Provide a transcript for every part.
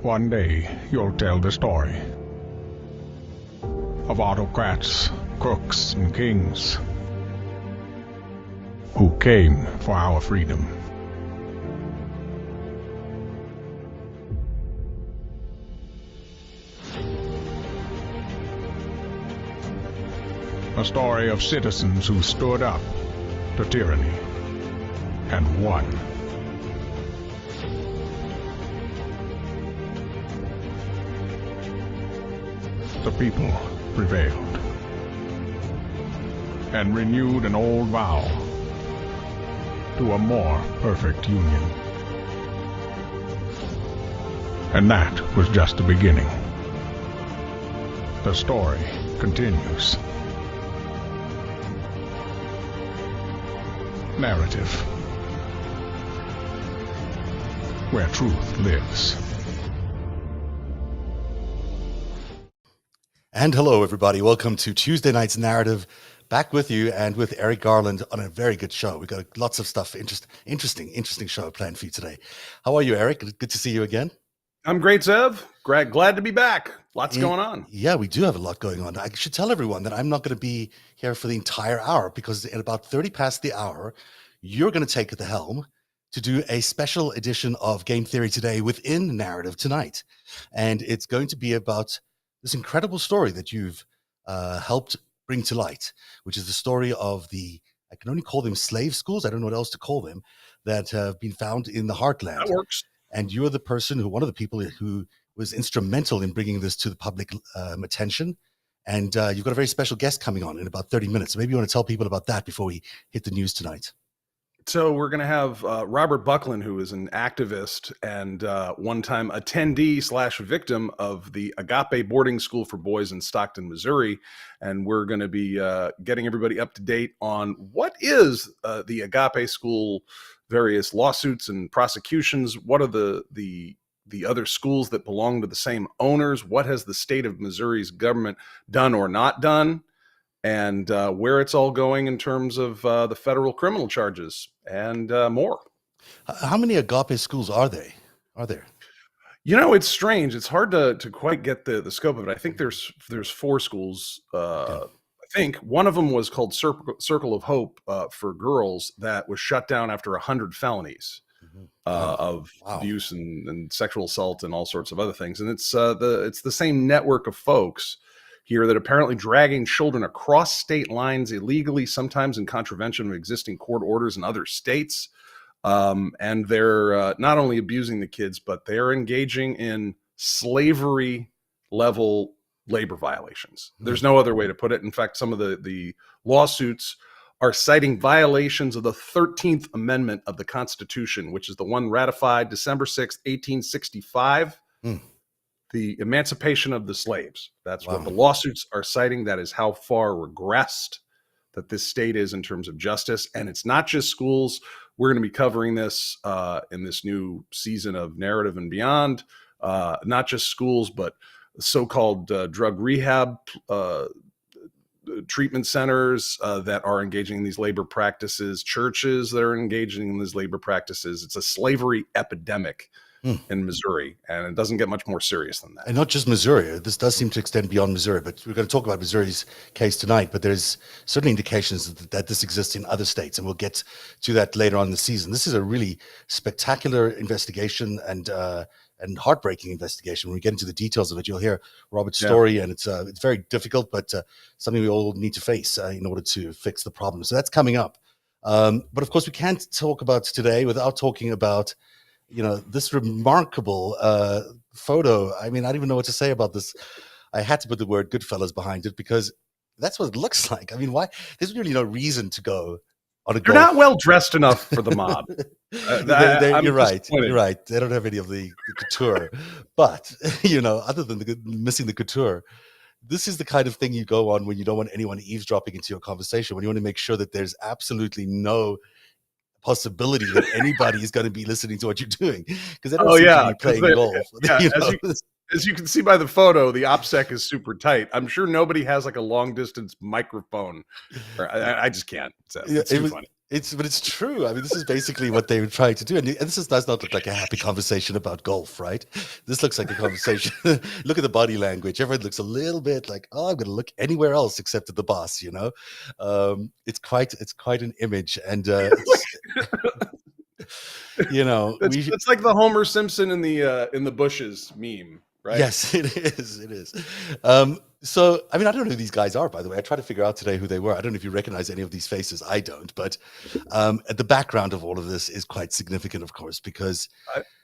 One day you'll tell the story of autocrats, crooks, and kings who came for our freedom. A story of citizens who stood up to tyranny and won. The people prevailed and renewed an old vow to a more perfect union. And that was just the beginning. The story continues. Narrative, where truth lives. And hello, everybody. Welcome to Tuesday night's Narrative. Back with you and with Eric Garland on a very good show. We've got lots of stuff, interesting show planned for you today. How are you, Eric? Good to see you again. I'm great, Zev. Glad to be back. Lots going on. Yeah, we do have a lot going on. I should tell everyone that I'm not going to be here for the entire hour because at about 30 past the hour, you're going to take the helm to do a special edition of Game Theory Today within Narrative tonight. And it's going to be about this incredible story that you've helped bring to light, which is the story of I can only call them slave schools, I don't know what else to call them, that have been found in the heartland. That works. And you're the person one of the people who was instrumental in bringing this to the public attention. And you've got a very special guest coming on in about 30 minutes. So maybe you want to tell people about that before we hit the news tonight. So we're going to have Robert Buckland, who is an activist and one-time attendee/victim of the Agape boarding school for boys in Stockton, Missouri. And we're going to be getting everybody up to date on what is the Agape school, various lawsuits and prosecutions. What are the other schools that belong to the same owners? What has the state of Missouri's government done or not done? And where it's all going in terms of the federal criminal charges and more. How many Agape schools are there? You know, it's strange. It's hard to quite get the scope of it. I think there's 4 schools. I think one of them was called Circle of Hope for girls that was shut down after 100 felonies of abuse and sexual assault and all sorts of other things. And it's the same network of folks here that apparently dragging children across state lines illegally, sometimes in contravention of existing court orders in other states. And they're not only abusing the kids, but they're engaging in slavery level labor violations. There's no other way to put it. In fact, some of the lawsuits are citing violations of the 13th Amendment of the Constitution, which is the one ratified December 6th, 1865. The emancipation of the slaves. That's what the lawsuits are citing. That is how far regressed that this state is in terms of justice. And it's not just schools. We're going to be covering this in this new season of Narrative and Beyond. Not just schools, but so-called drug rehab treatment centers that are engaging in these labor practices, churches that are engaging in these labor practices. It's a slavery epidemic in Missouri, and it doesn't get much more serious than that. And not just Missouri. This does seem to extend beyond Missouri, but we're going to talk about Missouri's case tonight, but there's certainly indications that this exists in other states, and we'll get to that later on in the season. This is a really spectacular investigation and heartbreaking investigation. When we get into the details of it, you'll hear Robert's story, and it's very difficult, but something we all need to face in order to fix the problem. So that's coming up. But of course, we can't talk about today without talking about this remarkable photo. I mean, I don't even know what to say about this. I had to put the word Goodfellas behind it because that's what it looks like. I mean, why? There's really no reason to go on a You're not well dressed enough for the mob. You're right. You're right. They don't have any of the couture. But, other than missing the couture, this is the kind of thing you go on when you don't want anyone eavesdropping into your conversation, when you want to make sure that there's absolutely no possibility that anybody is going to be listening to what you're doing, because they don't seem to be playing golf. As you can see by the photo, the OPSEC is super tight. I'm sure nobody has like a long distance microphone. I just can't. It's too funny. But it's true. I mean, this is basically what they were trying to do, and this does not look like a happy conversation about golf, right? This looks like a conversation. Look at the body language. Everyone looks a little bit like, oh, I'm going to look anywhere else except at the boss. It's quite an image, and It's like the Homer Simpson in the bushes meme, right? Yes, it is. It is. So, I mean, I don't know who these guys are, by the way. I tried to figure out today who they were. I don't know if you recognize any of these faces. I don't. But the background of all of this is quite significant, of course, because...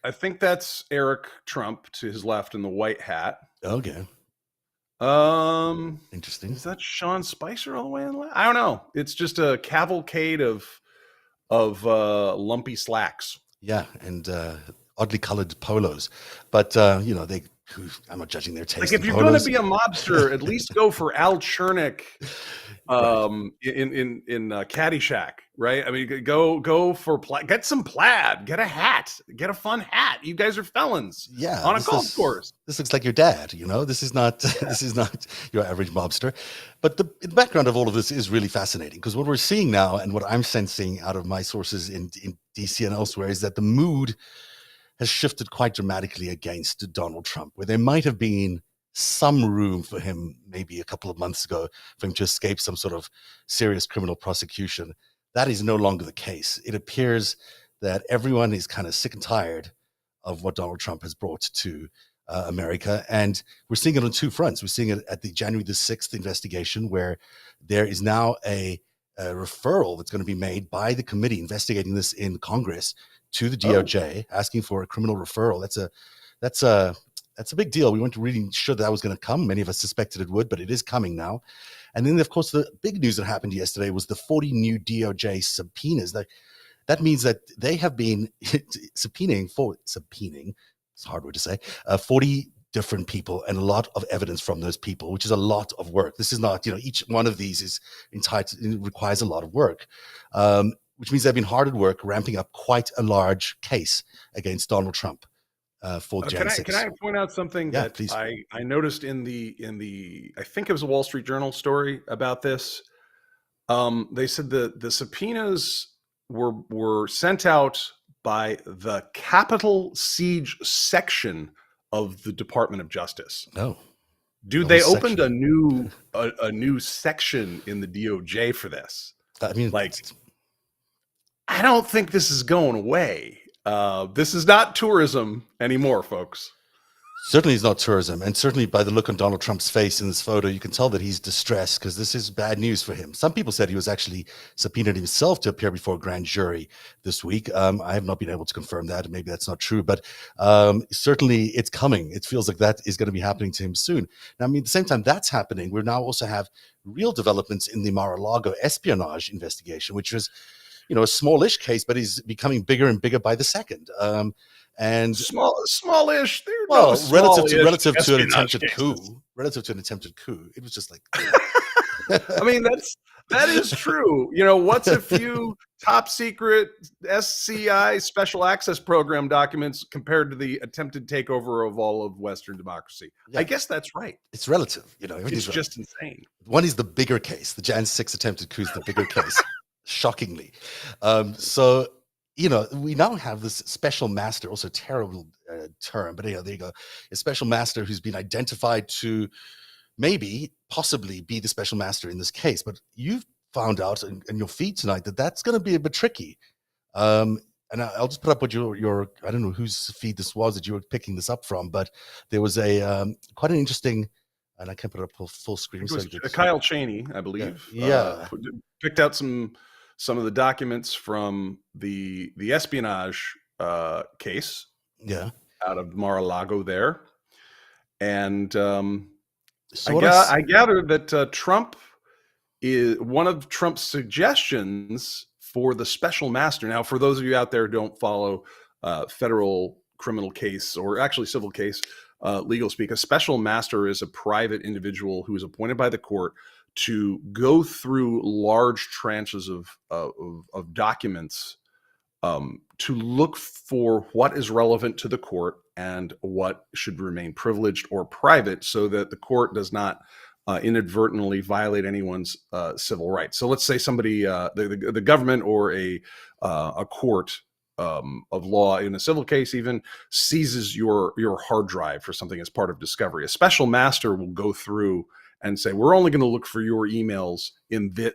I think that's Eric Trump to his left in the white hat. Okay. Interesting. Is that Sean Spicer all the way on the left? I don't know. It's just a cavalcade of lumpy slacks. Yeah, and oddly colored polos. But, I'm not judging their taste. Like, if you're going to be a mobster, at least go for Al Chernick in Caddyshack, right? I mean, go for get some plaid, get a hat, get a fun hat. You guys are felons, on a golf course. This looks like your dad. This is not your average mobster. But the background of all of this is really fascinating, because what we're seeing now, and what I'm sensing out of my sources in DC and elsewhere, is that the mood has shifted quite dramatically against Donald Trump, where there might have been some room for him maybe a couple of months ago for him to escape some sort of serious criminal prosecution. That is no longer the case. It appears that everyone is kind of sick and tired of what Donald Trump has brought to America. And we're seeing it on two fronts. We're seeing it at the January the 6th investigation, where there is now a referral that's going to be made by the committee investigating this in Congress to the DOJ, asking for a criminal referral. That's a big deal. We weren't really sure that was going to come. Many of us suspected it would, but it is coming now. And then, of course, the big news that happened yesterday was the 40 new DOJ subpoenas. That means that they have been subpoenaing, it's a hard word to say, 40 different people, and a lot of evidence from those people, which is a lot of work. This is not, each one of these is requires a lot of work. Which means they've been hard at work ramping up quite a large case against Donald Trump for Jan 6. Can I point out something that please. I noticed in the I think it was a Wall Street Journal story about this. They said the subpoenas were sent out by the Capitol Siege section of the Department of Justice. Oh. Dude, they opened a new section in the DOJ for this. I mean, I don't think this is going away. This is not tourism anymore, folks. Certainly it's not tourism. And certainly by the look on Donald Trump's face in this photo, you can tell that he's distressed, because this is bad news for him. Some people said he was actually subpoenaed himself to appear before a grand jury this week. I have not been able to confirm that. Maybe that's not true, but certainly it's coming. It feels like that is going to be happening to him soon. Now, I mean, at the same time that's happening, we now also have real developments in the Mar-a-Lago espionage investigation, which was a smallish case, but is becoming bigger and bigger by the second. And smallish. Relative to an attempted coup, it was just like. I mean, that is true. What's a few top secret SCI special access program documents compared to the attempted takeover of all of Western democracy? Yeah. I guess that's right. It's relative. It's just insane. One is the bigger case. The Jan 6 attempted coup is the bigger case. Shockingly. So, we now have this special master, also a terrible term, but there you go. A special master who's been identified to possibly be the special master in this case. But you've found out in your feed tonight that that's going to be a bit tricky. And I'll just put up what your I don't know whose feed this was that you were picking this up from, but there was a quite an interesting, and I can't put it up full screen. It was Kyle Cheney, I believe. Yeah. Picked out some of the documents from the espionage case, out of Mar-a-Lago there, and I gather that Trump is one of Trump's suggestions for the special master. Now, for those of you out there who don't follow federal criminal case, or actually civil case legal speak, a special master is a private individual who is appointed by the court to go through large tranches of documents to look for what is relevant to the court and what should remain privileged or private, so that the court does not inadvertently violate anyone's civil rights. So let's say somebody, the government or a court of law in a civil case even seizes your hard drive for something as part of discovery. A special master will go through and say, we're only going to look for your emails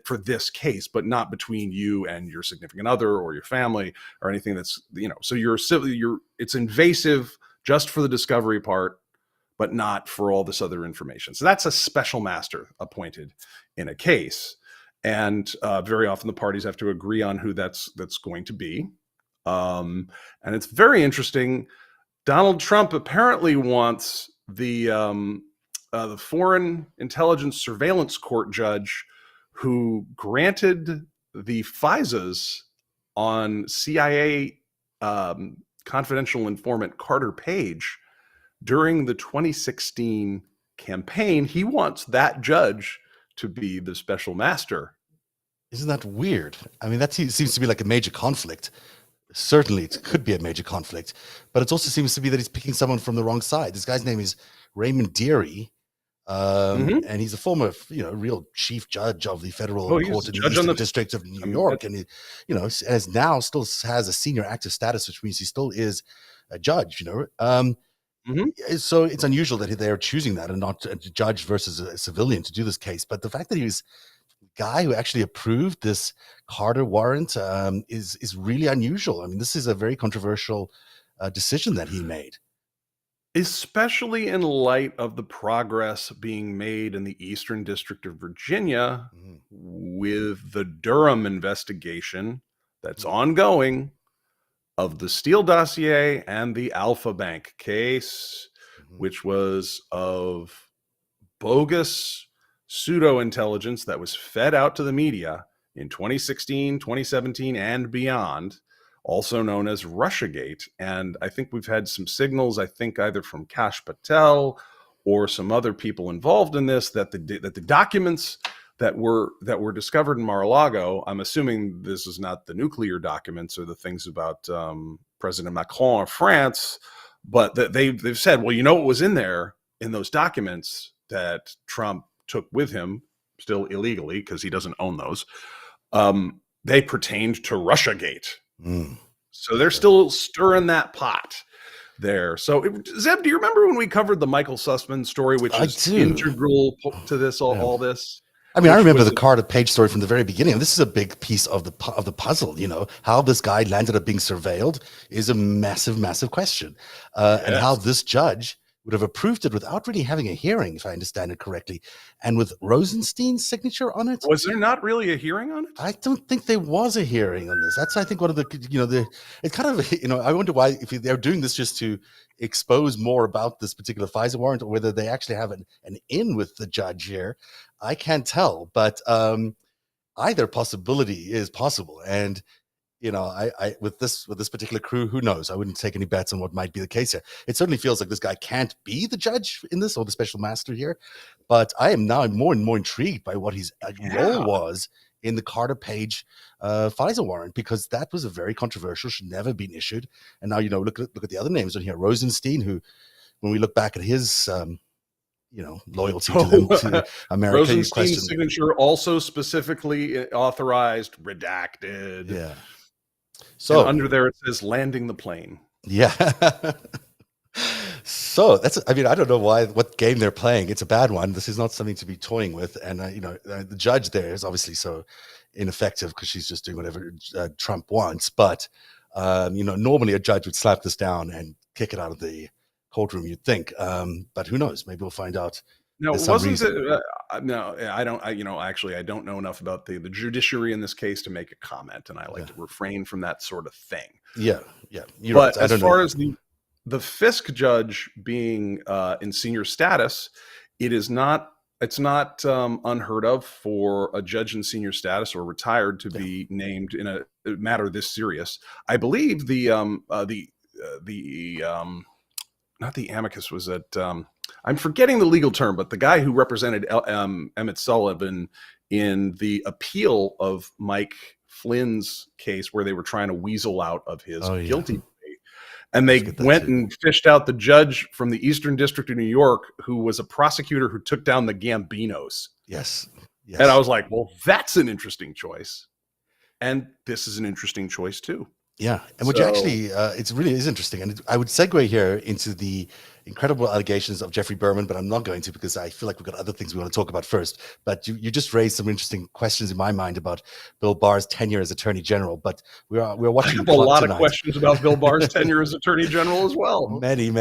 for this case, but not between you and your significant other or your family or anything that's, so it's invasive just for the discovery part, but not for all this other information. So that's a special master appointed in a case. And very often the parties have to agree on who that's going to be. And it's very interesting. Donald Trump apparently wants the Foreign Intelligence Surveillance Court judge who granted the FISAs on CIA confidential informant Carter Page during the 2016 campaign. He wants that judge to be the special master. Isn't that weird? I mean, that seems to be like a major conflict. Certainly, it could be a major conflict, but it also seems to be that he's picking someone from the wrong side. This guy's name is Raymond Dearie, and he's a former, real chief judge of the federal court in the Eastern District of New York, and he, still has a senior active status, which means he still is a judge. So it's unusual that they are choosing that and not a judge versus a civilian to do this case. But the fact that he was the guy who actually approved this Carter warrant is really unusual. I mean, this is a very controversial decision that he made. Especially in light of the progress being made in the Eastern District of Virginia with the Durham investigation that's ongoing of the Steele dossier and the Alpha Bank case, which was of bogus pseudo-intelligence that was fed out to the media in 2016, 2017, and beyond, also known as Russiagate. And I think we've had some signals, I think either from Kash Patel or some other people involved in this, that the documents that were discovered in Mar-a-Lago, I'm assuming this is not the nuclear documents or the things about President Macron of France, but that they've said, well, what was in there in those documents that Trump took with him, still illegally because he doesn't own those, they pertained to Russiagate. So they're still stirring that pot there. So Zeb, do you remember when we covered the Michael Sussman story, which is integral to this, all this? I mean, I remember the Carter Page story from the very beginning. This is a big piece of the puzzle. How this guy landed up being surveilled is a massive, massive question, and how this judge would have approved it without really having a hearing, if I understand it correctly, and with Rosenstein's signature on it. Was there not really a hearing on it? I don't think there was a hearing on this. That's, I think, one of it's kind of, I wonder why, if they're doing this just to expose more about this particular FISA warrant, or whether they actually have an in with the judge here. I can't tell, but either possibility is possible. And I with this particular crew, who knows? I wouldn't take any bets on what might be the case here. It certainly feels like this guy can't be the judge in this, or the special master here. But I am now more and more intrigued by what his role was in the Carter Page FISA warrant, because that was a very controversial, should never have been issued. And now, look at the other names on here. Rosenstein, who, when we look back at his loyalty to America. Rosenstein's signature also specifically authorized, redacted. Yeah. So and under there it says landing the plane. Yeah. So I don't know what game they're playing. It's a bad one. This is not something to be toying with. And, the judge there is obviously so ineffective because she's just doing whatever Trump wants. But, normally a judge would slap this down and kick it out of the courtroom, you'd think. But who knows? Maybe we'll find out. No, wasn't it? No, I don't. Actually, I don't know enough about the judiciary in this case to make a comment, and I like to refrain from that sort of thing. Yeah. But right. As far as the Fisk judge being in senior status, it's not unheard of for a judge in senior status or retired to be named in a matter this serious. I believe not the amicus, was it? I'm forgetting the legal term, but the guy who represented Emmett Sullivan in the appeal of Mike Flynn's case, where they were trying to weasel out of his guilty plea, And they Forget that went too. and fished out the judge from the Eastern District of New York, who was a prosecutor who took down the Gambinos. Yes. Yes. And I was like, well, that's an interesting choice. And this is an interesting choice too. Yeah, and which actually, it really is interesting. And I would segue here into the incredible allegations of Jeffrey Berman, but I'm not going to because I feel like we've got other things we want to talk about first. But you just raised some interesting questions in my mind about Bill Barr's tenure as Attorney General. But we're watching I have a lot of questions about Bill Barr's tenure as Attorney General as well. Many.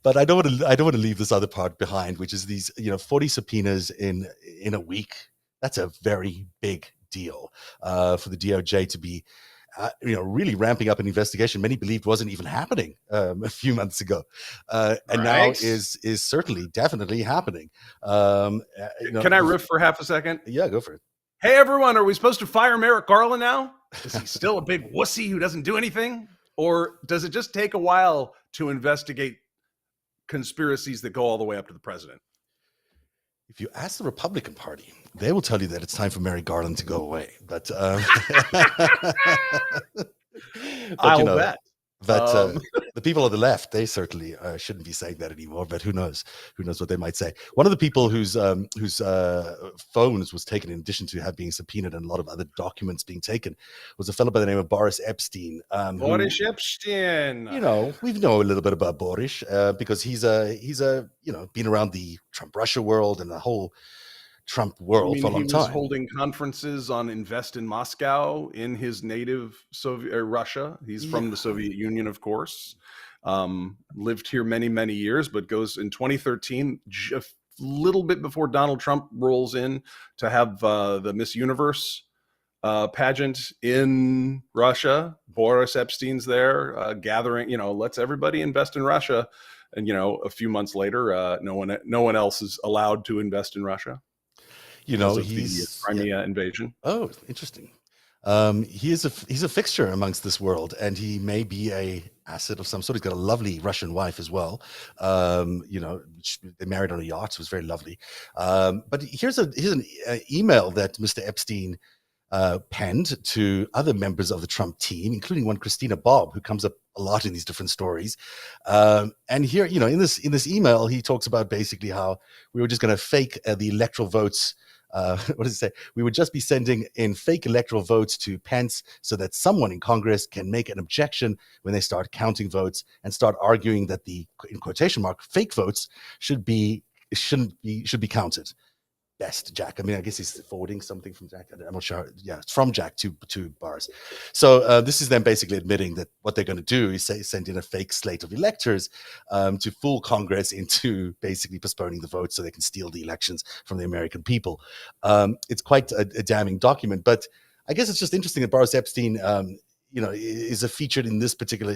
But I don't want to leave this other part behind, which is these 40 subpoenas in a week. That's a very big deal for the DOJ to be. Really ramping up an investigation many believed wasn't even happening a few months ago, and now is certainly definitely happening. Can I riff for half a second? Yeah, go for it. Hey everyone, are we supposed to fire Merrick Garland now? Is he still a big wussy who doesn't do anything, or does it just take a while to investigate conspiracies that go all the way up to the president? If you ask the Republican Party, they will tell you that it's time for Merrick Garland to go away. But, I'll bet. But the people on the left, they certainly shouldn't be saying that anymore. But who knows? Who knows what they might say? One of the people whose phones was taken, in addition to being subpoenaed and a lot of other documents being taken, was a fellow by the name of Boris Epstein. Boris Epstein. We know a little bit about Boris because he's been around the Trump-Russia world and the whole Trump world for a long time. He was holding conferences on Invest in Moscow in his native Russia. He's from the Soviet Union, of course. Lived here many, many years, but goes in 2013, a little bit before Donald Trump rolls in to have the Miss Universe pageant in Russia. Boris Epstein's there gathering, let's everybody invest in Russia. And, a few months later, no one else is allowed to invest in Russia. He's the Crimea invasion. Oh, interesting. He's a fixture amongst this world, and he may be a asset of some sort. He's got a lovely Russian wife as well. They married on a yacht. It was very lovely. But here's an email that Mr. Epstein penned to other members of the Trump team, including one Christina Bobb, who comes up a lot in these different stories. And here, in this email, he talks about basically how we were just going to fake the electoral votes. What does it say? We would just be sending in fake electoral votes to Pence so that someone in Congress can make an objection when they start counting votes and start arguing that the, in quotation mark, fake votes should be counted. Best Jack. I mean, I guess he's forwarding something from Jack. I'm not sure. Yeah, it's from Jack to Boris. So this is them basically admitting that what they're going to do is send in a fake slate of electors to fool Congress into basically postponing the vote so they can steal the elections from the American people. It's quite a damning document, but I guess it's just interesting that Boris Epstein, is featured in this particular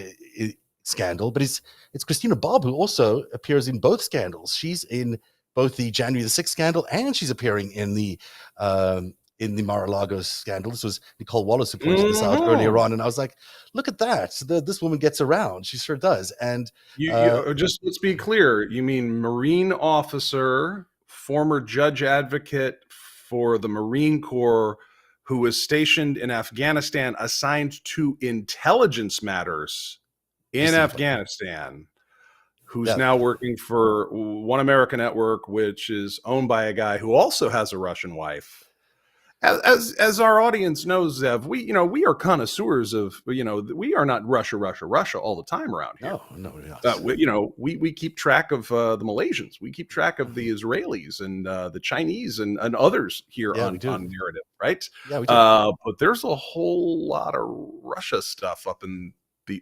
scandal. But it's Christina Bobb who also appears in both scandals. She's in both the January the 6th scandal, and she's appearing in the Mar-a-Lago scandal. This was Nicole Wallace who pointed this out earlier on, and I was like, "Look at that! This woman gets around. She sure does." And just let's be clear. You mean Marine officer, former judge advocate for the Marine Corps, who was stationed in Afghanistan, assigned to intelligence matters in Afghanistan. Who's now working for One America Network, which is owned by a guy who also has a Russian wife. As our audience knows, Zev, we are connoisseurs of, we are not Russia all the time around here. No, we keep track of the Malaysians. We keep track of the Israelis and the Chinese and others here on Narrative, right? Yeah, we do. But there's a whole lot of Russia stuff up in the,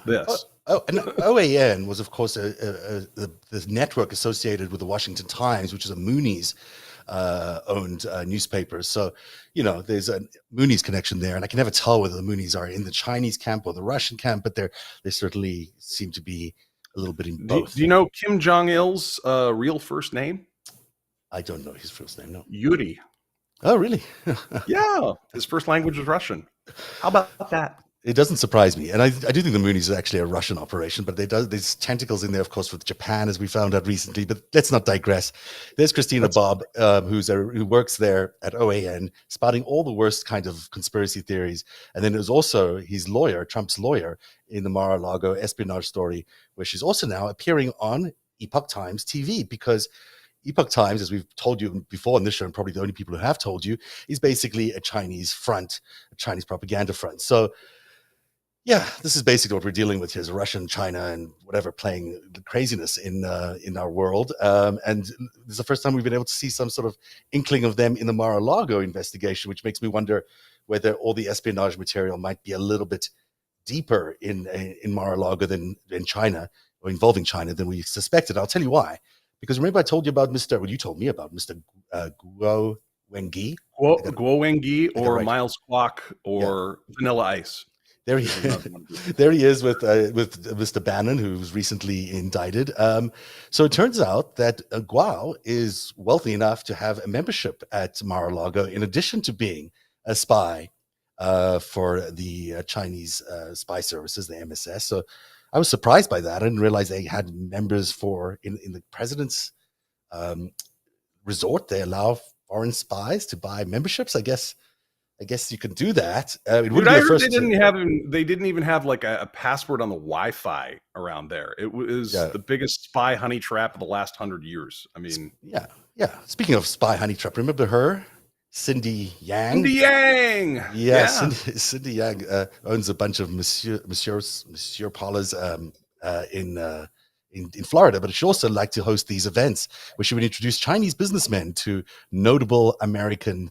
this. And OAN was, of course, the network associated with the Washington Times, which is a Mooney's owned newspaper. So, there's a Mooney's connection there, and I can never tell whether the Mooney's are in the Chinese camp or the Russian camp, but they certainly seem to be a little bit in both. Do you know Kim Jong-il's real first name? I don't know his first name, no. Yuri. Oh, really? Yeah, his first language was Russian. How about that? It doesn't surprise me, and I do think the Moonies is actually a Russian operation, but there's tentacles in there, of course, with Japan, as we found out recently. But let's not digress. There's Christina That's Bobb, who works there at OAN, spouting all the worst kind of conspiracy theories, and then there's also his lawyer, Trump's lawyer, in the Mar-a-Lago espionage story, where she's also now appearing on Epoch Times TV, because Epoch Times, as we've told you before on this show, and probably the only people who have told you, is basically a Chinese front, a Chinese propaganda front. So yeah, this is basically what we're dealing with here: is Russia and China and whatever playing the craziness in our world. And this is the first time we've been able to see some sort of inkling of them in the Mar-a-Lago investigation, which makes me wonder whether all the espionage material might be a little bit deeper in Mar-a-Lago than China, or involving China, than we suspected. I'll tell you why. Because remember I told you about you told me about Mr. Guo Wengi. Guo Wengi or right. Miles Kwok or Vanilla Ice. There he is with Mr. Bannon, who was recently indicted. So it turns out that Guo is wealthy enough to have a membership at Mar-a-Lago, in addition to being a spy for the Chinese spy services, the MSS. So I was surprised by that. I didn't realize they had members in the president's resort. They allow foreign spies to buy memberships, I guess you can do that. Dude, I heard they didn't even have like a password on the Wi-Fi around there. It was the biggest spy honey trap of the last 100 years. I mean, yeah. Speaking of spy honey trap, remember her, Cindy Yang? Cindy Yang. Yeah. Cindy Yang owns a bunch of Monsieur Paula's in Florida, but she also liked to host these events where she would introduce Chinese businessmen to notable American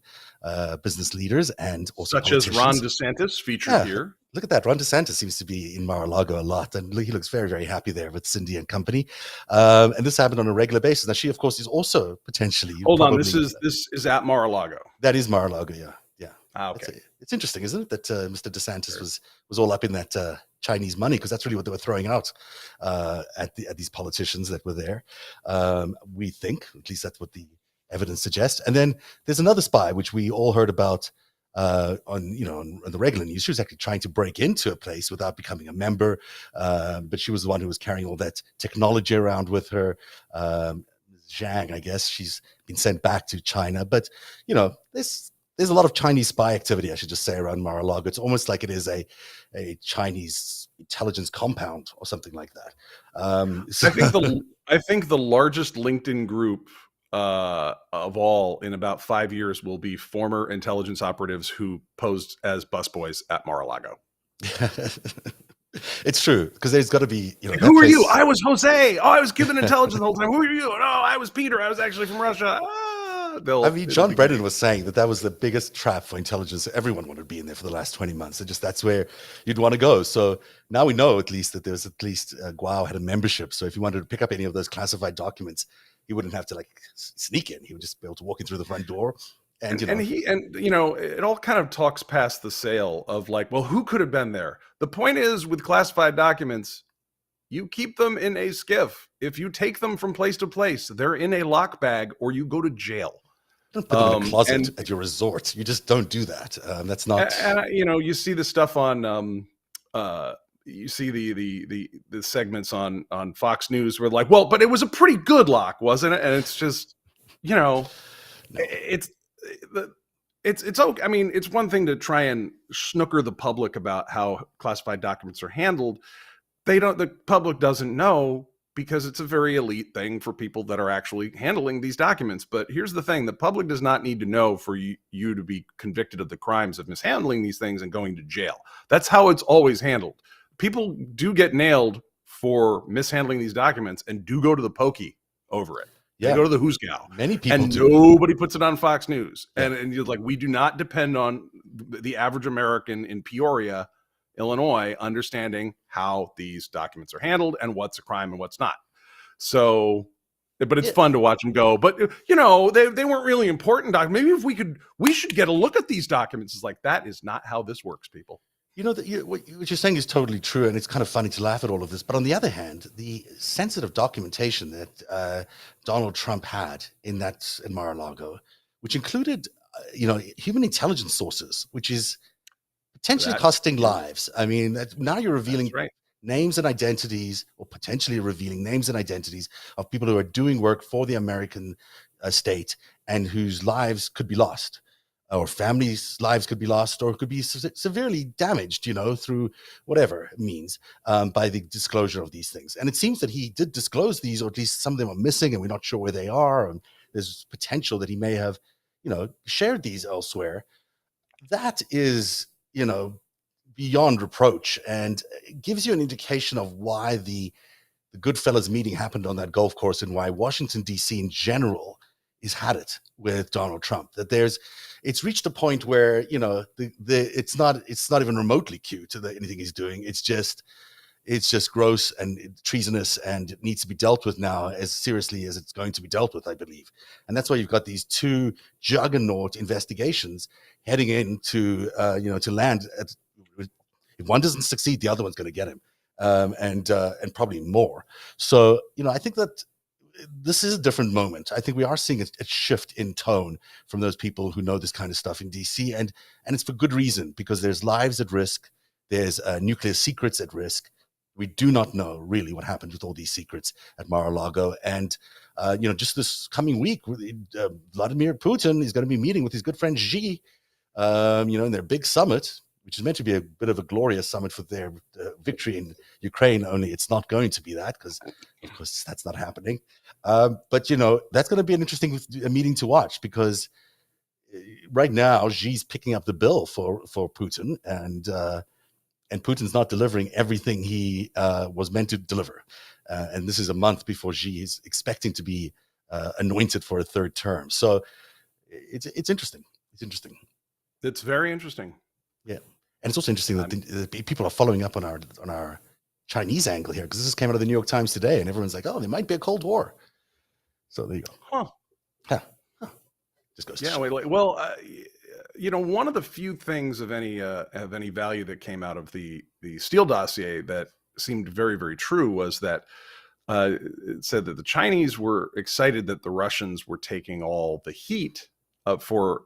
business leaders, and also such as Ron DeSantis, featured here. Look at that. Ron DeSantis seems to be in Mar-a-Lago a lot, and he looks very, very happy there with Cindy and company. And this happened on a regular basis. Now, she, of course, is also potentially... Hold on, this is at Mar-a-Lago. That is Mar-a-Lago, yeah. Okay. It's interesting, isn't it, that Mr. DeSantis was all up in that Chinese money, because that's really what they were throwing out at these politicians that were there. We think, at least that's what the evidence suggests. And then there's another spy, which we all heard about on the regular news. She was actually trying to break into a place without becoming a member, but she was the one who was carrying all that technology around with her. Zhang, I guess she's been sent back to China, but there's a lot of Chinese spy activity, I should just say, around Mar-a-Lago. It's almost like it is a Chinese intelligence compound or something like that. I think the largest LinkedIn group of all in about 5 years will be former intelligence operatives who posed as busboys at Mar-a-Lago. It's true, because there's got to be, who are you? I was Jose. Oh, I was Cuban intelligence the whole time. Who are you? No, I was Peter. I was actually from Russia. John Brennan was saying that was the biggest trap for intelligence. Everyone wanted to be in there for the last 20 months. That's where you'd want to go. So now we know at least that there's Guo had a membership. So if you wanted to pick up any of those classified documents, he wouldn't have to sneak in. He would just be able to walk in through the front door. And it all kind of talks past the sale of who could have been there? The point is, with classified documents, you keep them in a skiff. If you take them from place to place, they're in a lock bag, or you go to jail. Don't put them in a closet at your resort. You just don't do that. That's not. And you see the stuff on. You see the segments on Fox News where but it was a pretty good lock, wasn't it? And it's just, it's okay. I mean, it's one thing to try and snooker the public about how classified documents are handled. The public doesn't know, because it's a very elite thing for people that are actually handling these documents. But here's the thing: the public does not need to know for you to be convicted of the crimes of mishandling these things and going to jail. That's how it's always handled. People do get nailed for mishandling these documents and do go to the pokey over it. Yeah. They go to the who's gal. Many people and do. Nobody puts it on Fox News. Yeah. And you're we do not depend on the average American in Peoria, Illinois, understanding how these documents are handled and what's a crime and what's not. So, but it's fun to watch them go. But they weren't really important documents. Maybe we should get a look at these documents. It's that is not how this works, people. What you're saying is totally true, and it's kind of funny to laugh at all of this. But on the other hand, the sensitive documentation that Donald Trump had in Mar-a-Lago, which included, human intelligence sources, which is potentially costing lives. I mean, now you're revealing right. names and identities, or potentially revealing names and identities of people who are doing work for the American state and whose lives could be lost, or families' lives could be lost, or could be severely damaged, through whatever means, by the disclosure of these things. And it seems that he did disclose these, or at least some of them are missing, and we're not sure where they are. And there's potential that he may have, shared these elsewhere. That is, beyond reproach, and it gives you an indication of why the Goodfellas meeting happened on that golf course, and why Washington, D.C. in general is had it with Donald Trump. That it's reached a point where, it's not even remotely cute to anything he's doing. It's just gross and treasonous, and it needs to be dealt with now as seriously as it's going to be dealt with, I believe. And that's why you've got these two juggernaut investigations heading into, to land. If one doesn't succeed, the other one's going to get him, and probably more. So, I think that this is a different moment. I think we are seeing a shift in tone from those people who know this kind of stuff in DC, and it's for good reason, because there's lives at risk, there's nuclear secrets at risk. We do not know really what happened with all these secrets at Mar-a-Lago. And, just this coming week, Vladimir Putin is going to be meeting with his good friend Xi, in their big summit, which is meant to be a bit of a glorious summit for their victory in Ukraine. Only it's not going to be that, because, of course, that's not happening. But, that's going to be an interesting meeting to watch, because right now Xi's picking up the bill for Putin, and Putin's not delivering everything he was meant to deliver. And this is a month before Xi is expecting to be anointed for a third term. So it's interesting. It's interesting. It's very interesting. Yeah. And it's also interesting that the people are following up on our Chinese angle here, because this came out of the New York Times today, and everyone's like, oh, there might be a Cold War. So there you go. Huh. Just goes to show. One of the few things of any value that came out of the Steele dossier that seemed very, very true was that it said that the Chinese were excited that the Russians were taking all the heat for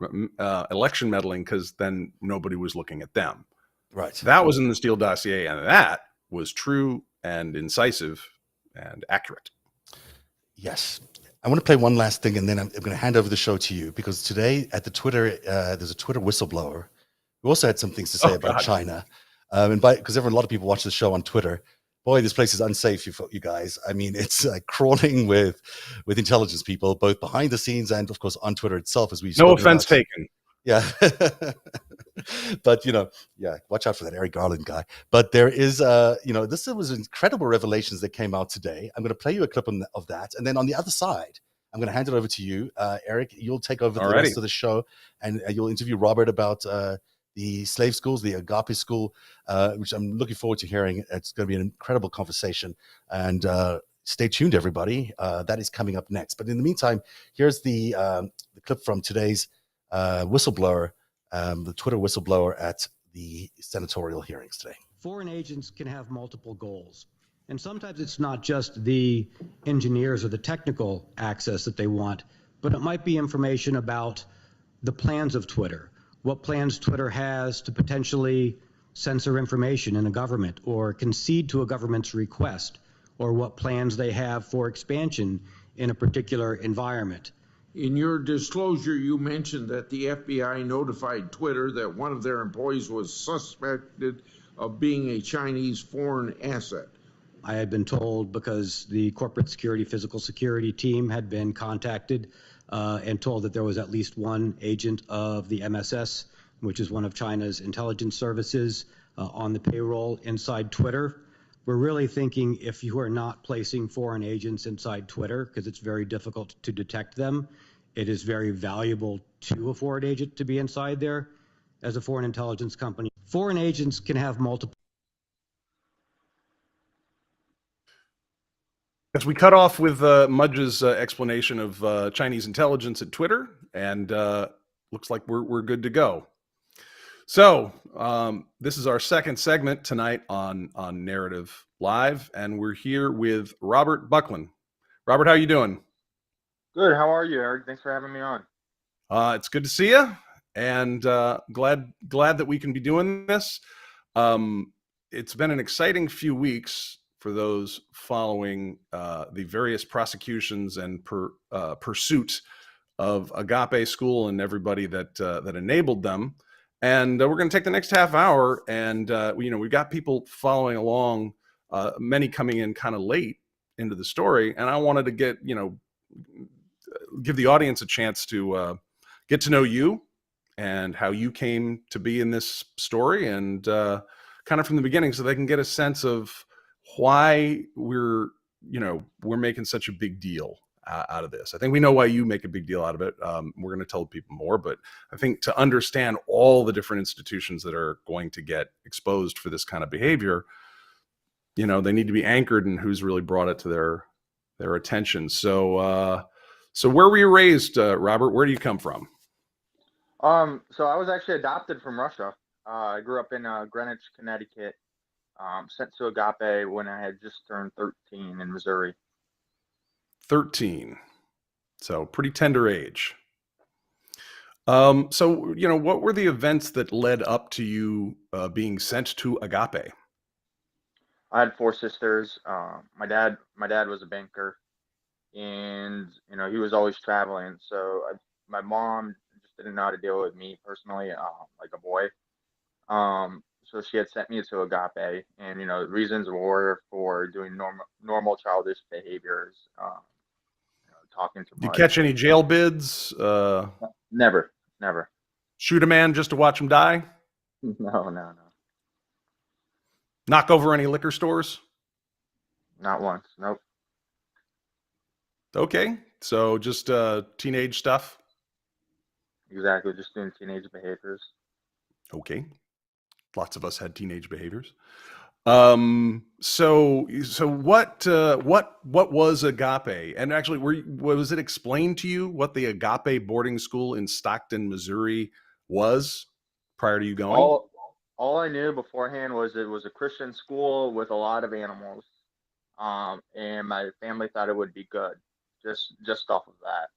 election meddling, because then nobody was looking at them. Right. That was in the Steele dossier, and that was true and incisive and accurate. Yes. I want to play one last thing, and then I'm going to hand over the show to you, because today at the Twitter, there's a Twitter whistleblower who also had some things to say about China. Because a lot of people watch the show on Twitter. Boy, this place is unsafe, you guys. I mean, it's crawling with intelligence people, both behind the scenes and, of course, on Twitter itself, as we've spoken about. No offense taken. Yeah. But, watch out for that Eric Garland guy. But there is, this was incredible revelations that came out today. I'm going to play you a clip of that. And then on the other side, I'm going to hand it over to you. Eric, you'll take over the rest of the show, and you'll interview Robert about the slave schools, the Agape school, which I'm looking forward to hearing. It's going to be an incredible conversation. And stay tuned, everybody. That is coming up next. But in the meantime, here's the clip from today's whistleblower, the Twitter whistleblower at the senatorial hearings today. Foreign agents can have multiple goals. And sometimes it's not just the engineers or the technical access that they want, but it might be information about the plans of Twitter, what plans Twitter has to potentially censor information in a government or concede to a government's request, or what plans they have for expansion in a particular environment. In your disclosure, you mentioned that the FBI notified Twitter that one of their employees was suspected of being a Chinese foreign asset. I had been told, because the corporate security, physical security team had been contacted and told that there was at least one agent of the MSS, which is one of China's intelligence services, on the payroll inside Twitter. We're really thinking, if you are not placing foreign agents inside Twitter, because it's very difficult to detect them, it is very valuable to a foreign agent to be inside there as a foreign intelligence company. Foreign agents can have multiple. As we cut off with Mudge's explanation of Chinese intelligence at Twitter, and looks like we're good to go. So this is our second segment tonight on Narrative Live, and we're here with Robert Buckland. Robert, how you doing? Good. How are you, Eric? Thanks for having me on. It's good to see you. and glad that we can be doing this. It's been an exciting few weeks for those following the various prosecutions and pursuit of Agape School and everybody that enabled them. And we're going to take the next half hour, and we've got people following along, many coming in kind of late into the story, and I wanted to give the audience a chance to get to know you and how you came to be in this story, and kind of from the beginning, so they can get a sense of why we're making such a big deal out of this. I think we know why you make a big deal out of it. We're going to tell people more, but I think to understand all the different institutions that are going to get exposed for this kind of behavior, they need to be anchored in who's really brought it to their attention. So where were you raised, Robert? Where do you come from? So I was actually adopted from Russia. I grew up in Greenwich, Connecticut. Sent to Agape when I had just turned 13 in Missouri. 13. So pretty tender age. So, what were the events that led up to you being sent to Agape? I had 4 sisters. My dad was a banker, and he was always traveling. So my mom just didn't know how to deal with me personally, like a boy. So she had sent me to Agape, and the reasons were for doing normal childish behaviors, talking too Did you much. catch any jail bids? Never. Shoot a man just to watch him die? No. Knock over any liquor stores? Not once. Nope. Okay, so just teenage stuff? Exactly, just doing teenage behaviors. Okay. Lots of us had teenage behaviors. So what was Agape? And actually, was it explained to you what the Agape boarding school in Stockton, Missouri was prior to you going? All I knew beforehand was it was a Christian school with a lot of animals. And my family thought it would be good, just off of that.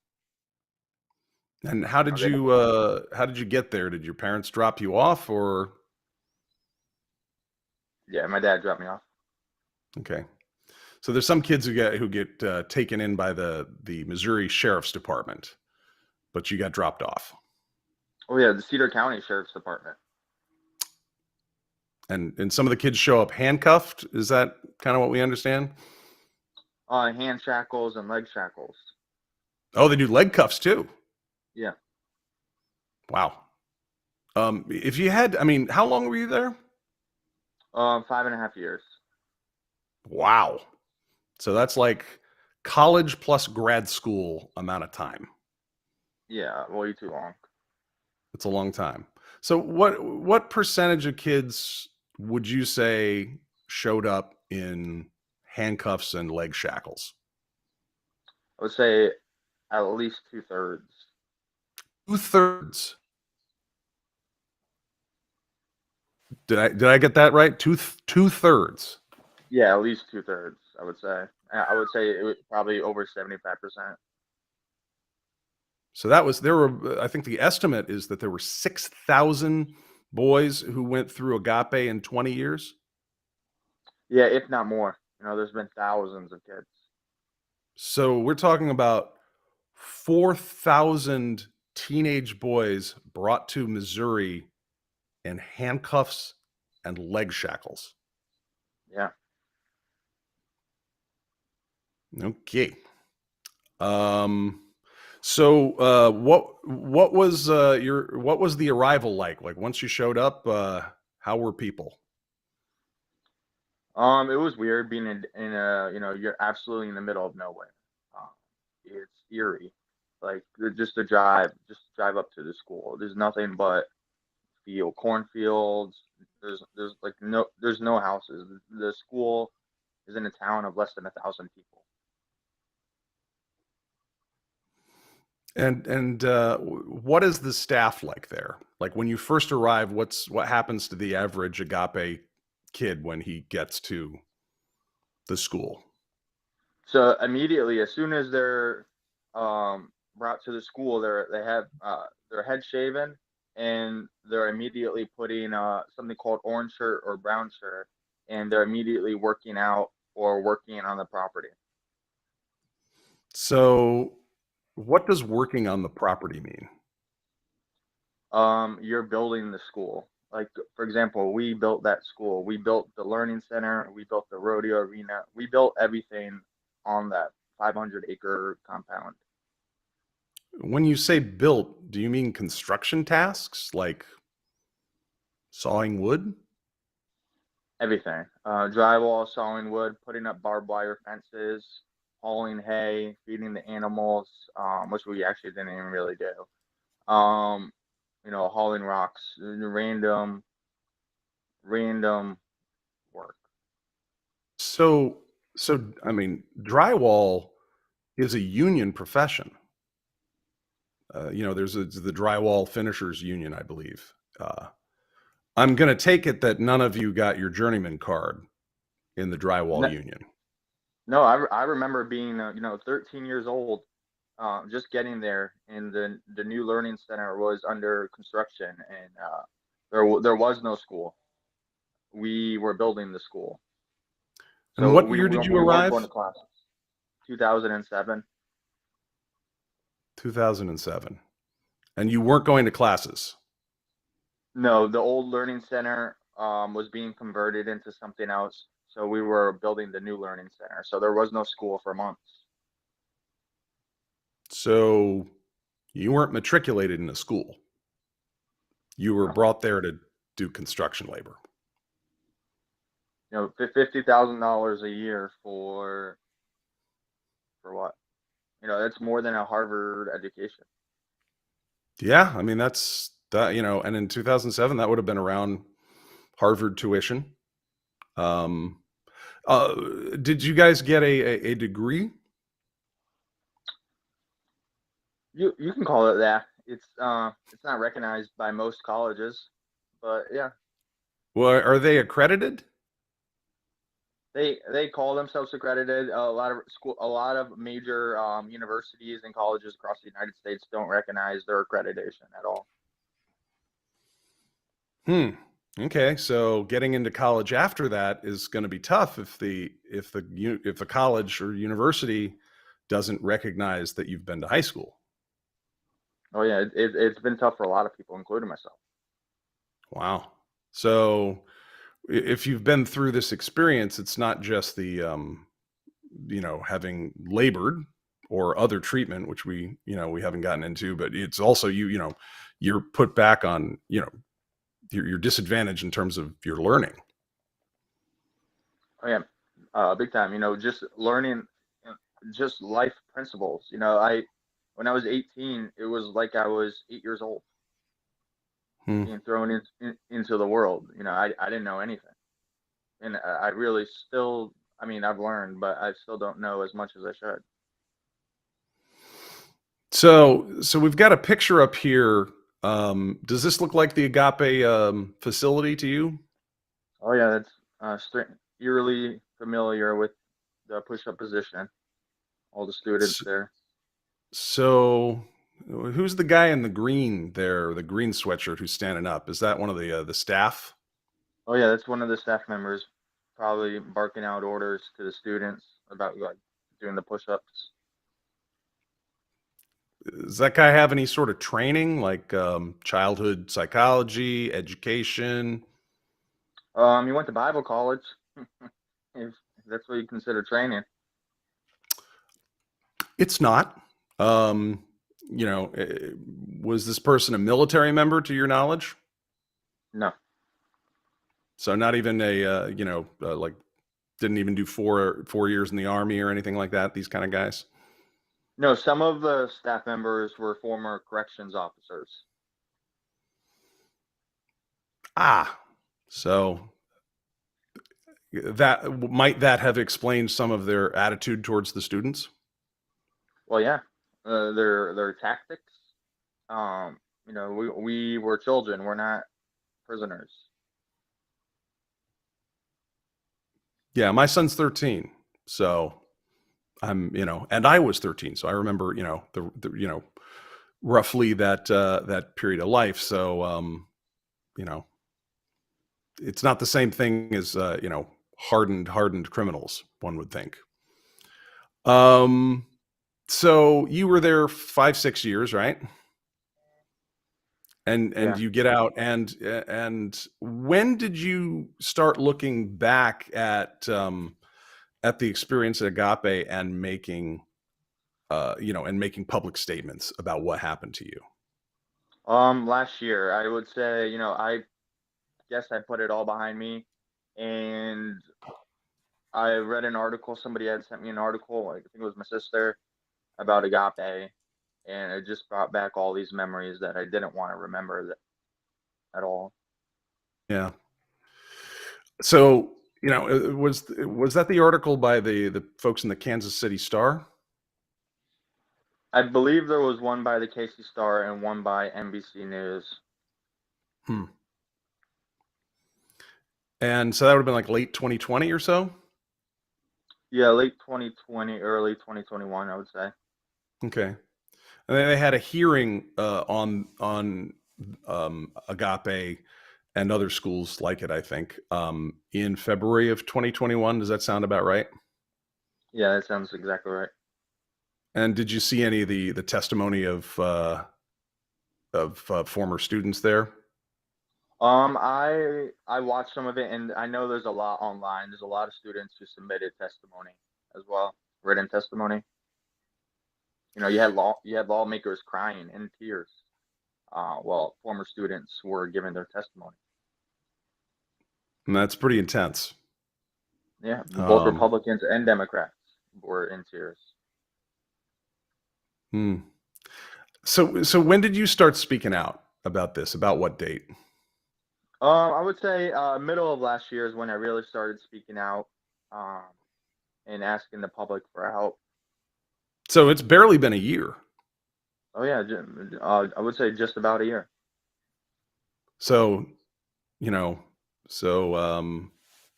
And how did you get there? Did your parents drop you off, or? Yeah, my dad dropped me off. Okay. So there's some kids who get taken in by the Missouri Sheriff's Department, but you got dropped off. Oh yeah, the Cedar County Sheriff's Department. And some of the kids show up handcuffed. Is that kind of what we understand? Hand shackles and leg shackles. Oh, they do leg cuffs too. Yeah. Wow. If you had, how long were you there? 5.5 years. Wow. So that's like college plus grad school amount of time. Yeah, way too long. It's a long time. So what percentage of kids would you say showed up in handcuffs and leg shackles? I would say at least 2/3. 2/3. Did I get that right? 2/3. Yeah, at least 2/3. I would say. I would say it was probably over 75%. So I think the estimate is that there were 6,000 boys who went through Agape in 20 years. Yeah, if not more. There's been thousands of kids. So we're talking about 4,000 teenage boys brought to Missouri in handcuffs and leg shackles. Yeah. Okay. So what was the arrival like? Like once you showed up, how were people? It was weird being in a you're absolutely in the middle of nowhere. It's eerie. Like just drive up to the school. There's nothing but cornfields. There's no houses. The school is in a town of less than 1,000 people. And what is the staff like there? Like when you first arrive, what happens to the average Agape kid when he gets to the school? So immediately, as soon as they're brought to the school, they have their head shaven, and they're immediately putting something called orange shirt or brown shirt, and they're immediately working out or working on the property. So what does working on the property mean? You're building the school. Like, for example, we built that school. We built the learning center. We built the rodeo arena. We built everything on that 500-acre compound. When you say built, do you mean construction tasks like sawing wood? Everything. Drywall, sawing wood, putting up barbed wire fences, hauling hay, feeding the animals, which we actually didn't even really do. Hauling rocks, random work. So I mean, drywall is a union profession. There's the drywall finishers union, I believe. I'm going to take it that none of you got your journeyman card in the drywall No, union. no, I remember being 13 years old, just getting there, and the new learning center was under construction, and there was no school. We were building the school, And so what we year we, did you we weren't going arrive? to classes. 2007. 2007. And you weren't going to classes. No, the old learning center was being converted into something else. So we were building the new learning center. So there was no school for months. So you weren't matriculated in a school. You were No. brought there to do construction labor. $50,000 a year for what? That's more than a Harvard education. Yeah, I mean that's that, and in 2007 that would have been around Harvard tuition. Did you guys get a degree? You can call it that. It's not recognized by most colleges, but yeah, Well, are they accredited? they call themselves accredited. A lot of major universities and colleges across the United States don't recognize their accreditation at all. Okay, so getting into college after that is going to be tough if the college or university doesn't recognize that you've been to high school. Oh yeah, it's been tough for a lot of people, including myself. Wow. So if you've been through this experience, it's not just the having labored or other treatment, which we haven't gotten into, but it's also you're put back on you're disadvantaged in terms of your learning. Oh yeah, big time. Just learning, just life principles. When I was 18, it was like I was 8 years old, being thrown into the world. I didn't know anything, and I really still. I mean, I've learned, but I still don't know as much as I should. So we've got a picture up here. Does this look like the Agape facility to you? Oh yeah, that's eerily familiar with the push-up position. All the students there. So who's the guy in the green there, the green sweatshirt who's standing up? Is that one of the staff? Oh yeah, that's one of the staff members, probably barking out orders to the students about like doing the push-ups. Does that guy have any sort of training, like childhood psychology, education? He went to Bible college, if that's what you consider training. It's not. Was this person a military member to your knowledge? No. So not even like didn't even do 4 years in the Army or anything like that. These kind of guys. No, some of the staff members were former corrections officers. So that have explained some of their attitude towards the students? Well, yeah, their tactics. We were children. We're not prisoners. Yeah, my son's 13, so I'm and I was 13, so I remember roughly that period of life. So, you know, it's not the same thing as, you know, hardened criminals, one would think. Um, so you were there 5, 6 years, right? And Yeah. you get out, and when did you start looking back at the experience at Agape and making you know, and making public statements about what happened to you? Last year, I would say, I guess I put it all behind me, and I read an article. Somebody had sent me an article, like, I think it was my sister, about Agape, and it just brought back all these memories that I didn't want to remember at all. Yeah. So, you know, was that the article by the folks in the Kansas City Star? I believe there was one by the KC Star and one by NBC News. Hmm. And so that would have been like late 2020 or so? Yeah, late 2020, early 2021, I would say. Okay. And then they had a hearing on Agape and other schools like it, I think, in February of 2021. Does that sound about right? Yeah, that sounds exactly right. And did you see any of the testimony of former students there? I watched some of it, and I know there's a lot online. There's a lot of students who submitted testimony as well, written testimony. You had lawmakers crying in tears, while former students were giving their testimony. And that's pretty intense. Yeah, both Republicans and Democrats were in tears. Hmm. So when did you start speaking out about this? About what date? I would say middle of last year is when I really started speaking out, and asking the public for help. So it's barely been a year. Oh yeah, I would say just about a year. So, you know,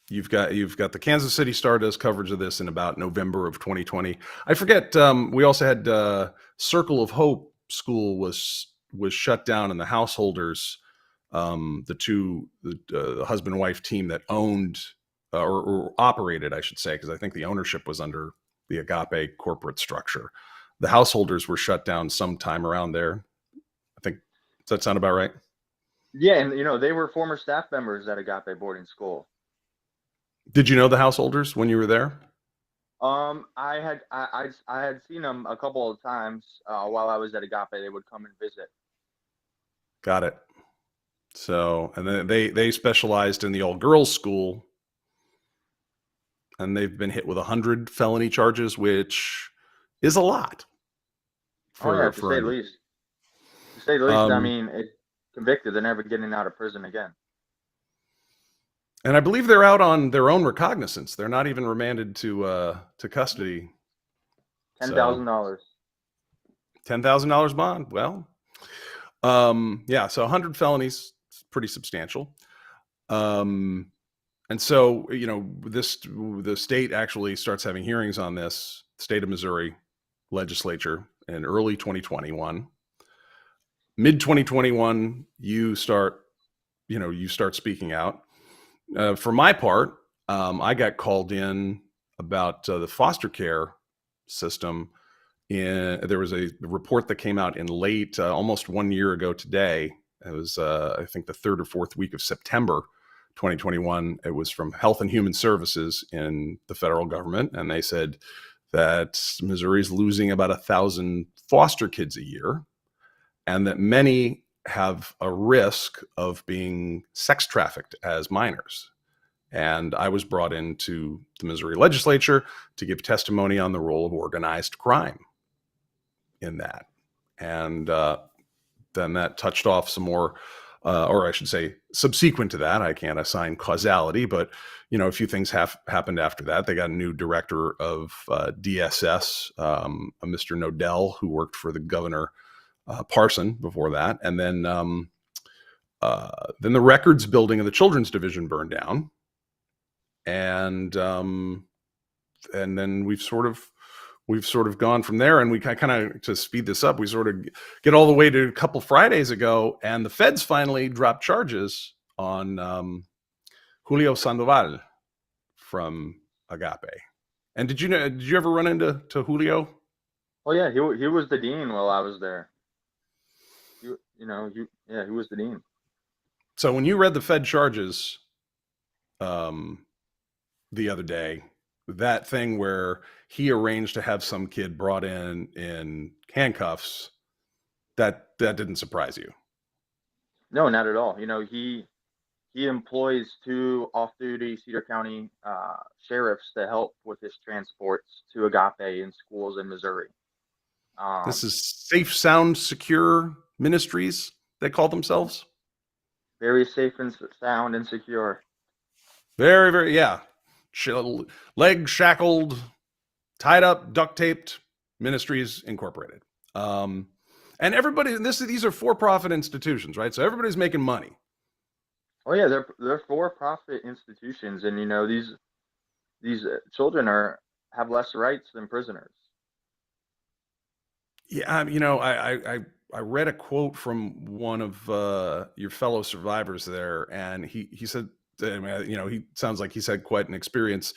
you've got the Kansas City Star does coverage of this in about November of 2020. I forget. We also had Circle of Hope School was shut down, and the householders, the husband and wife team that owned or operated, I should say, because I think the ownership was under the Agape corporate structure. The householders were shut down sometime around there. I think, does that sound about right? Yeah, and they were former staff members at Agape boarding school. Did you know the householders when you were there? I had seen them a couple of times while I was at Agape. They would come and visit. Got it. So, and then they specialized in the all girls school, and they've been hit with 100 felony charges, which is a lot. To say the least. To say the least, I mean, convicted, they're never getting out of prison again. And I believe they're out on their own recognizance. They're not even remanded to custody. $10,000. $10,000 bond. Well, yeah. So 100 felonies, pretty substantial. And so, the state actually starts having hearings on this. State of Missouri legislature in early 2021. Mid 2021, you start speaking out. For my part, I got called in about the foster care system. There was a report that came out in late, almost 1 year ago today. It was, I think, the 3rd or 4th week of September 2021. It was from Health and Human Services in the federal government, and they said that Missouri is losing about 1,000 foster kids a year, and that many have a risk of being sex trafficked as minors. And I was brought into the Missouri legislature to give testimony on the role of organized crime in that. And then that touched off some more, or I should say, subsequent to that, I can't assign causality, but a few things happened after that. They got a new director of DSS, a Mr. Nodell, who worked for the governor Parson before that, and then the records building of the children's division burned down, and then we've sort of we've sort of gone from there, and we kind of, to speed this up, we sort of get all the way to a couple Fridays ago, and the feds finally dropped charges on Julio Sandoval from Agape. And did you ever run into Julio? Oh yeah, he was the dean while I was there. He was the dean. So when you read the Fed charges the other day, that thing where he arranged to have some kid brought in handcuffs, that didn't surprise you? No, not at all. He employs 2 off-duty Cedar County sheriffs to help with his transports to Agape in schools in Missouri. This is Safe, Sound, Secure Ministries, they call themselves. Very safe and sound and secure. Very, very, yeah. Legs shackled, tied up, duct taped, Ministries Incorporated. And everybody, these are for-profit institutions, right? So everybody's making money. Oh yeah, they're for-profit institutions, and these children have less rights than prisoners. Yeah, I read a quote from one of your fellow survivors there, and he said, he sounds like he's had quite an experience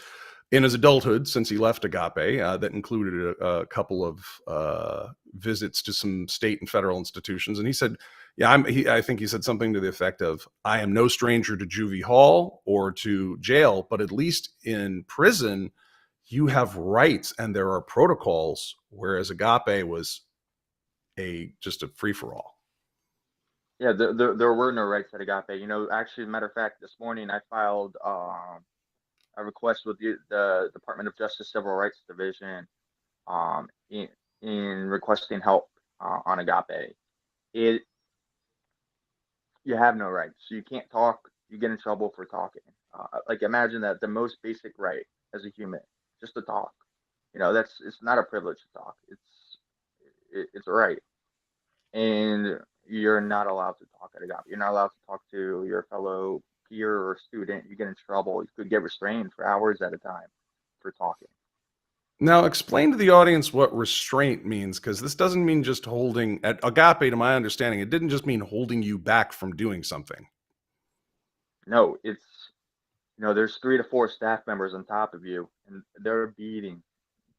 in his adulthood since he left Agape. That included a couple of visits to some state and federal institutions, and he said, yeah, I think he said something to the effect of, "I am no stranger to juvie hall or to jail, but at least in prison, you have rights and there are protocols," whereas Agape was just a free for all. Yeah, there were no rights at Agape. Actually, matter of fact, this morning I filed a request with the Department of Justice Civil Rights Division in requesting help on Agape. You have no rights. So you can't talk. You get in trouble for talking. Like, imagine that, the most basic right as a human, just to talk. It's not a privilege to talk. It's a right. And you're not allowed to talk at Agape. You're not allowed to talk to your fellow peer or student. You get in trouble. You could get restrained for hours at a time for talking. Now, explain to the audience what restraint means, because this doesn't mean just holding, at Agape, to my understanding, it didn't just mean holding you back from doing something. No, it's, there's 3 to 4 staff members on top of you, and they're beating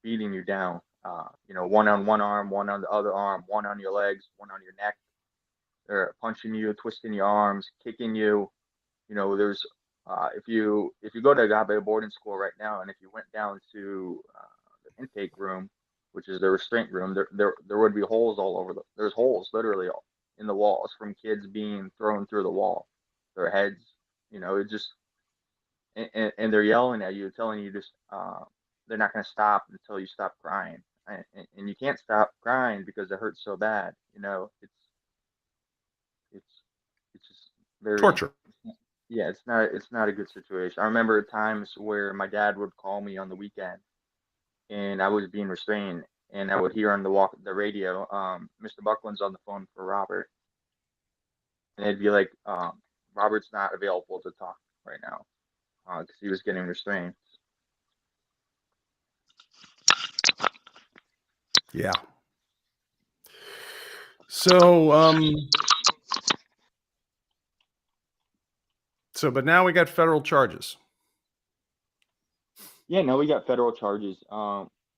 you down. One on one arm, one on the other arm, one on your legs, one on your neck. They're punching you, twisting your arms, kicking you. There's if you go to Agape boarding school right now, and if you went down to the intake room, which is the restraint room, there would be holes all over there's holes literally in the walls from kids being thrown through the wall, their heads. It just, and they're yelling at you, telling you just they're not going to stop until you stop crying, and you can't stop crying because it hurts so bad. It's just very torture. Yeah, it's not a good situation. I remember times where my dad would call me on the weekend, and I was being restrained, and I would hear on the radio, Mr. Buckland's on the phone for Robert, and it'd be like, Robert's not available to talk right now because he was getting restrained. Yeah. So, but now we got federal charges. Yeah, no, we got federal charges.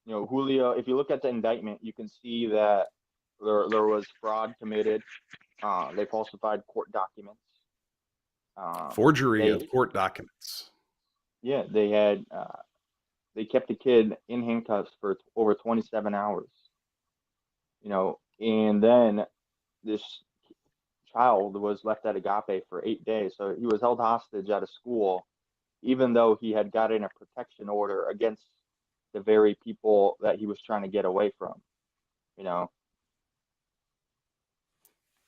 Julio, if you look at the indictment, you can see that there was fraud committed. They falsified court documents. Forgery of court documents. Yeah, they kept the kid in handcuffs for over 27 hours. And then this child was left at Agape for 8 days. So he was held hostage at a school, even though he had gotten a protection order against the very people that he was trying to get away from.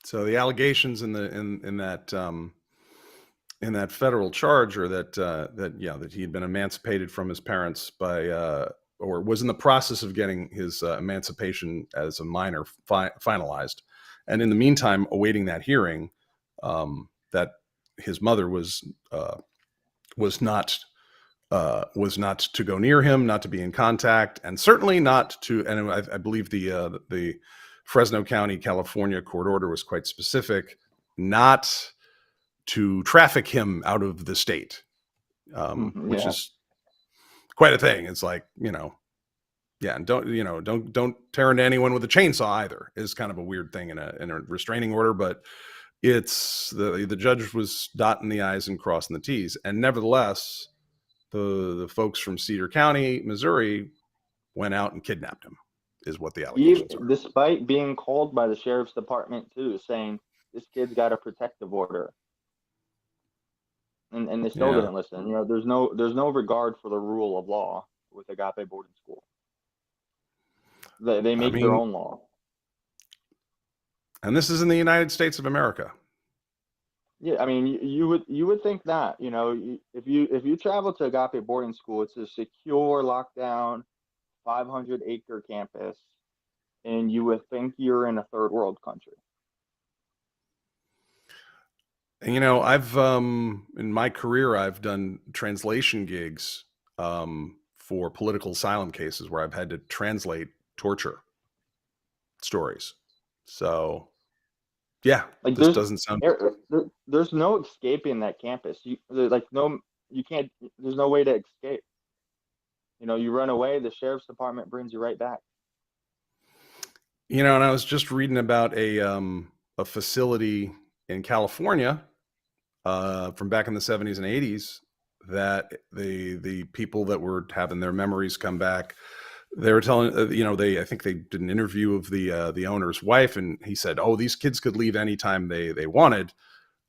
So the allegations in that federal charge are that he had been emancipated from his parents or was in the process of getting his emancipation as a minor finalized, and in the meantime, awaiting that hearing, that his mother was not was not to go near him, not to be in contact, and certainly not to. And I believe the Fresno County, California court order was quite specific, not to traffic him out of the state, which is quite a thing. It's like, yeah, and don't tear into anyone with a chainsaw either is kind of a weird thing in a restraining order, but it's the judge was dotting the I's and crossing the T's, and nevertheless, the folks from Cedar County, Missouri, went out and kidnapped him, is what the allegations are. Despite being called by the sheriff's department too, saying this kid's got a protective order, and they still didn't listen. There's no regard for the rule of law with Agape boarding school. They make their own law. And this is in the United States of America. Yeah, I mean, you would think that, if you travel to Agape boarding school, it's a secure, lockdown, 500-acre campus, and you would think you're in a third world country. And, I've in my career, I've done translation gigs for political asylum cases where I've had to translate torture stories. So, yeah, like this doesn't sound. There's no escaping that campus. You can't. There's no way to escape. You run away, the sheriff's department brings you right back. And I was just reading about a facility in California from back in the 70s and 80s that the people that were having their memories come back, they were telling, I think they did an interview of the owner's wife, and he said, oh, these kids could leave anytime they wanted.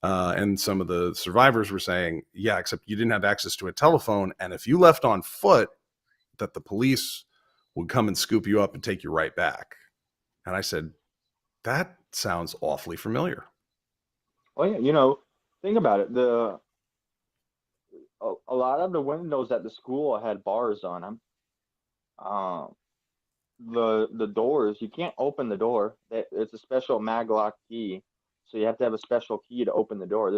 And some of the survivors were saying, yeah, except you didn't have access to a telephone. And if you left on foot, that the police would come and scoop you up and take you right back. And I said, that sounds awfully familiar. Oh yeah, think about it. A lot of the windows at the school had bars on them. The doors, you can't open the door. It's a special maglock key, so you have to have a special key to open the door.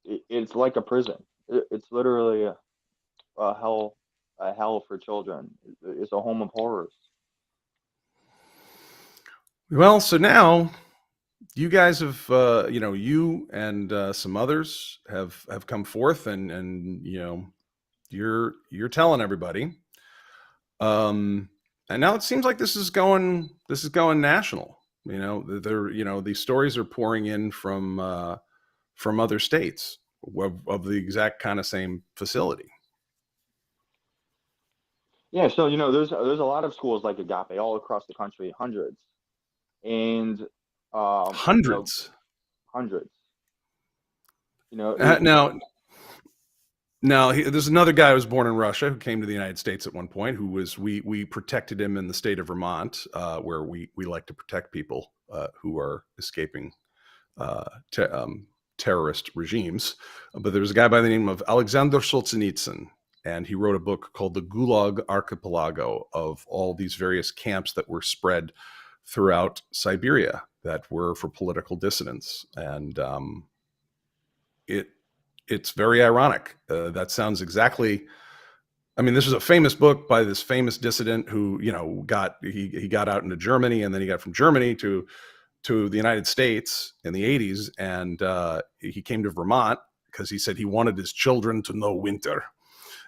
It's like a prison. It's literally a hell for children. It's a home of horrors. Well, so now you guys have, you and some others have come forth, and you're telling everybody. And now it seems like this is going national. These stories are pouring in from other states of the exact kind of same facility. Yeah, so there's a lot of schools like Agape all across the country, hundreds, and hundreds. Now, there's another guy who was born in Russia who came to the United States at one point. Who was we protected him in the state of Vermont, where we like to protect people who are escaping terrorist regimes. But there was a guy by the name of Alexander Solzhenitsyn, and he wrote a book called The Gulag Archipelago of all these various camps that were spread throughout Siberia that were for political dissidents. And it's very ironic. That sounds exactly. I mean, this was a famous book by this famous dissident who, got out into Germany, and then he got from Germany to the United States in the 80s, and he came to Vermont because he said he wanted his children to know winter,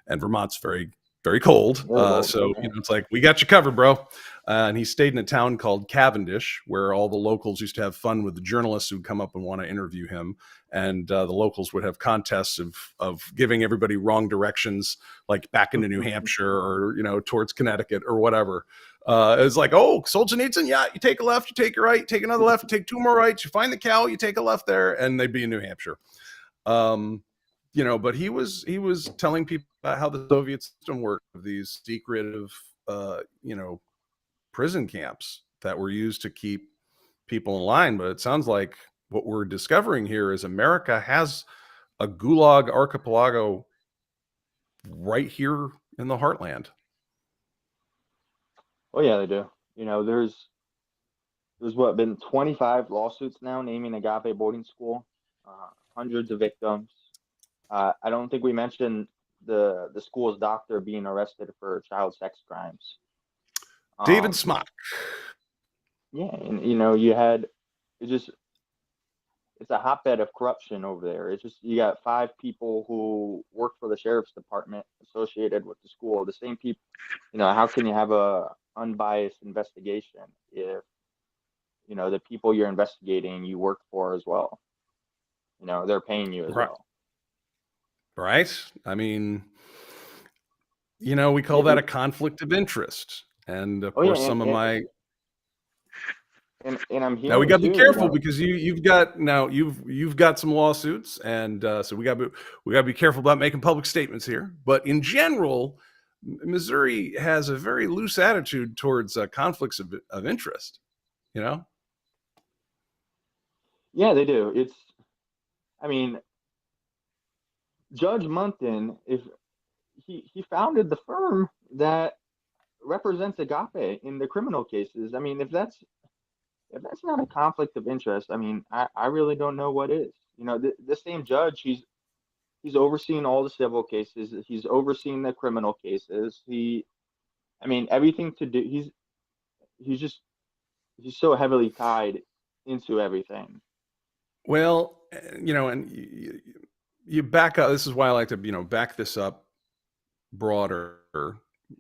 and Vermont's very, very cold. So it's like, we got you covered, bro. And he stayed in a town called Cavendish, where all the locals used to have fun with the journalists who'd come up and want to interview him. And the locals would have contests of giving everybody wrong directions, like back into New Hampshire or, towards Connecticut or whatever. It's like, oh, Solzhenitsyn, yeah, you take a left, you take a right, you take another left, you take two more rights, you find the cow, you take a left there, and they'd be in New Hampshire. But he was telling people about how the Soviet system worked, these secretive, prison camps that were used to keep people in line. But it sounds like what we're discovering here is America has a Gulag archipelago right here in the heartland. Oh yeah, they do. There's been 25 lawsuits now naming Agape boarding school, hundreds of victims. I don't think we mentioned the school's doctor being arrested for child sex crimes. David Um, Smock. yeah, and you know, you had it just it's a hotbed of corruption over there. It's just you got 5 people who work for the sheriff's department associated with the school. The same people, you know, how can you have a unbiased investigation if, you know, the people you're investigating you work for as well? You know, they're paying you as Right. well. Right. I mean, you know, we call Yeah, that a conflict of interest. And of oh yeah, course, some of my and I'm now we hearing got to be too, you careful know, because you've got some lawsuits, and so we got to be careful about making public statements here. But in general, Missouri has a very loose attitude towards conflicts of interest. You know, yeah, they do. I mean, Judge Munton, if he founded the firm that represents Agape in the criminal cases. I mean, if that's not a conflict of interest, I mean, I really don't know what is. You know, the same judge, he's overseeing all the civil cases. He's overseeing the criminal cases. I mean, everything to do. He's just he's so heavily tied into everything. well, you know, and you back up. This is why I like to back this up broader.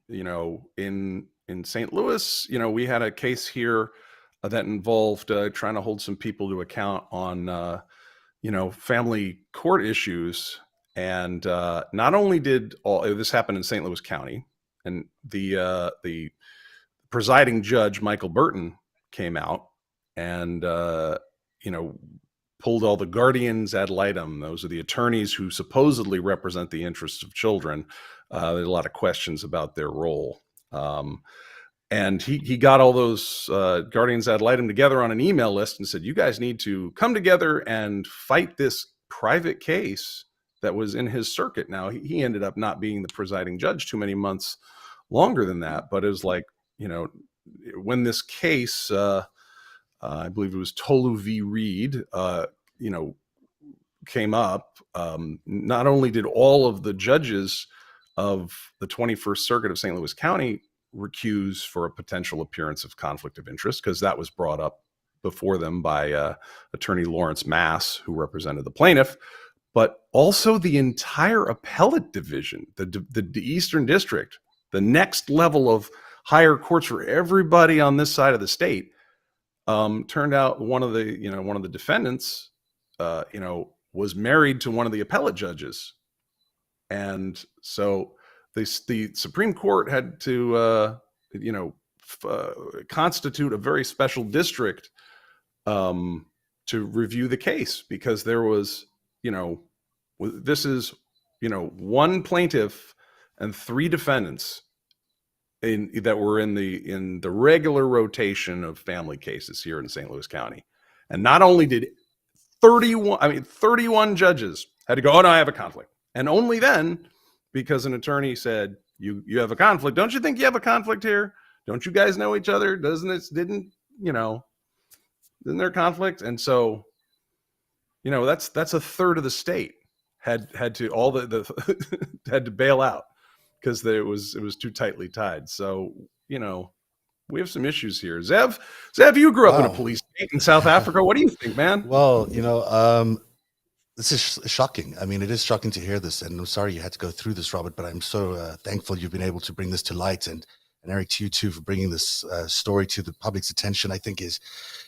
You know, in St. Louis, you know, we had a case here that involved trying to hold some people to account on family court issues. And not only did all this happen in St. Louis County, and the presiding judge Michael Burton came out and you know pulled all the guardians ad litem. Those are the attorneys who supposedly represent the interests of children. There's a lot of questions about their role. And he got all those guardians ad litem together on an email list and said, you guys need to come together and fight this private case that was in his circuit. Now, he ended up not being the presiding judge too many months longer than that. But it was like, you know, when this case, I believe it was Tolu v. Reed, you know, came up, not only did all of the judges of the 21st Circuit of St. Louis County recuse for a potential appearance of conflict of interest, because that was brought up before them by attorney Lawrence Mass, who represented the plaintiff, but also the entire appellate division, the Eastern District, the next level of higher courts for everybody on this side of the state. Turned out one of the defendants, was married to one of the appellate judges, and so the Supreme Court had to, constitute a very special district to review the case, because there was, this is, one plaintiff and 3 defendants that were in the regular rotation of family cases here in St. Louis County. And not only did 31 judges had to go, oh no, I have a conflict. And only then, because an attorney said, you have a conflict. Don't you think you have a conflict here? Don't you guys know each other? Didn't there conflict? And so, that's a third of the state had to had to bail out because it was too tightly tied. So, we have some issues here. Zev, you grew up in a police state in South Africa. What do you think, man? Well, this is shocking. I mean, it is shocking to hear this, and I'm sorry you had to go through this, Robert, but I'm so thankful you've been able to bring this to light, and Eric, to you too, for bringing this story to the public's attention. I think is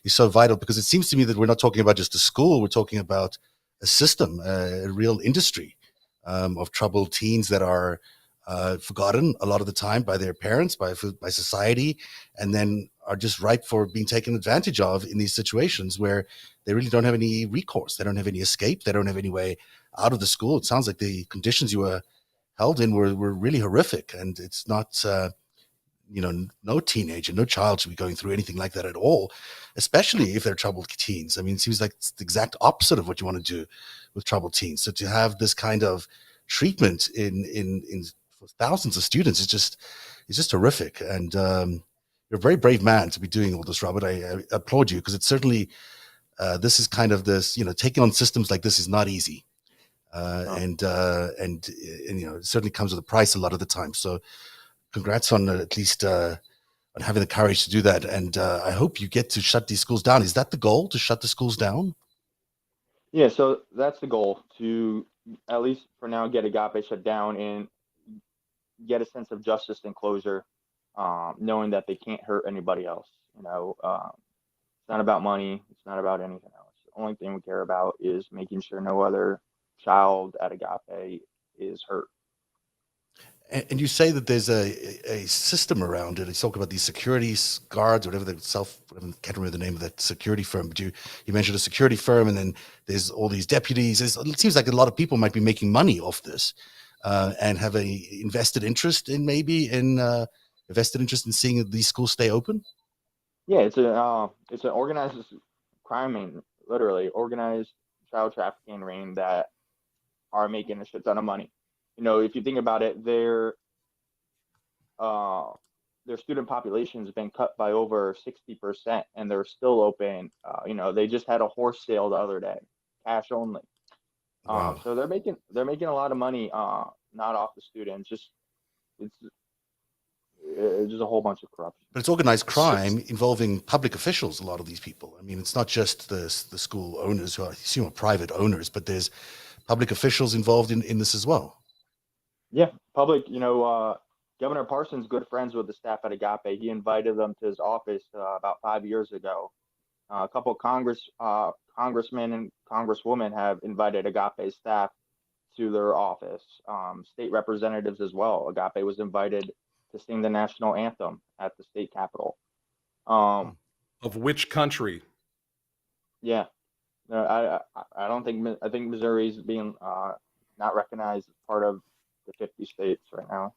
so vital, because it seems to me that we're not talking about just a school, we're talking about a system, a real industry of troubled teens that are forgotten a lot of the time by their parents, by society, and then are just ripe for being taken advantage of in these situations where they really don't have any recourse. They don't have any escape. They don't have any way out of the school. It sounds like the conditions you were held in were really horrific, and it's not, no teenager, no child should be going through anything like that at all, especially if they're troubled teens. I mean, it seems like it's the exact opposite of what you want to do with troubled teens. So to have this kind of treatment in for thousands of students, it's just horrific. And you're a very brave man to be doing all this, Robert. I applaud you, because it's certainly this is kind of this, taking on systems like this is not easy. and it certainly comes with a price a lot of the time. So congrats on at least on having the courage to do that. And I hope you get to shut these schools down. Is that the goal, to shut the schools down? Yeah, so that's the goal, to at least for now get Agape shut down and get a sense of justice and closure, knowing that they can't hurt anybody else. It's not about money. It's not about anything else. The only thing we care about is making sure no other child at Agape is hurt. And you say that there's a system around it. You talk about these security guards, whatever I can't remember the name of that security firm, but you mentioned a security firm, and then there's all these deputies. It seems like a lot of people might be making money off this, and have a invested interest in seeing these schools stay open. Yeah, it's an organized crime ring, literally organized child trafficking ring that are making a shit ton of money. If you think about it, their student population has been cut by over 60%, and they're still open. They just had a horse sale the other day, cash only. Wow. So they're making a lot of money, not off the students. It's just a whole bunch of corruption. But it's organized crime involving public officials. A lot of these people. I mean, it's not just the school owners who I assume are private owners, but there's public officials involved in this as well. Yeah, public. Governor Parsons, good friends with the staff at Agape. He invited them to his office about 5 years ago. A couple of congressmen and congresswomen have invited Agape staff to their office. State representatives as well. Agape was invited to sing the national anthem at the state capitol. Of which country? Yeah, I don't think. I think Missouri's being not recognized as part of the 50 states right now.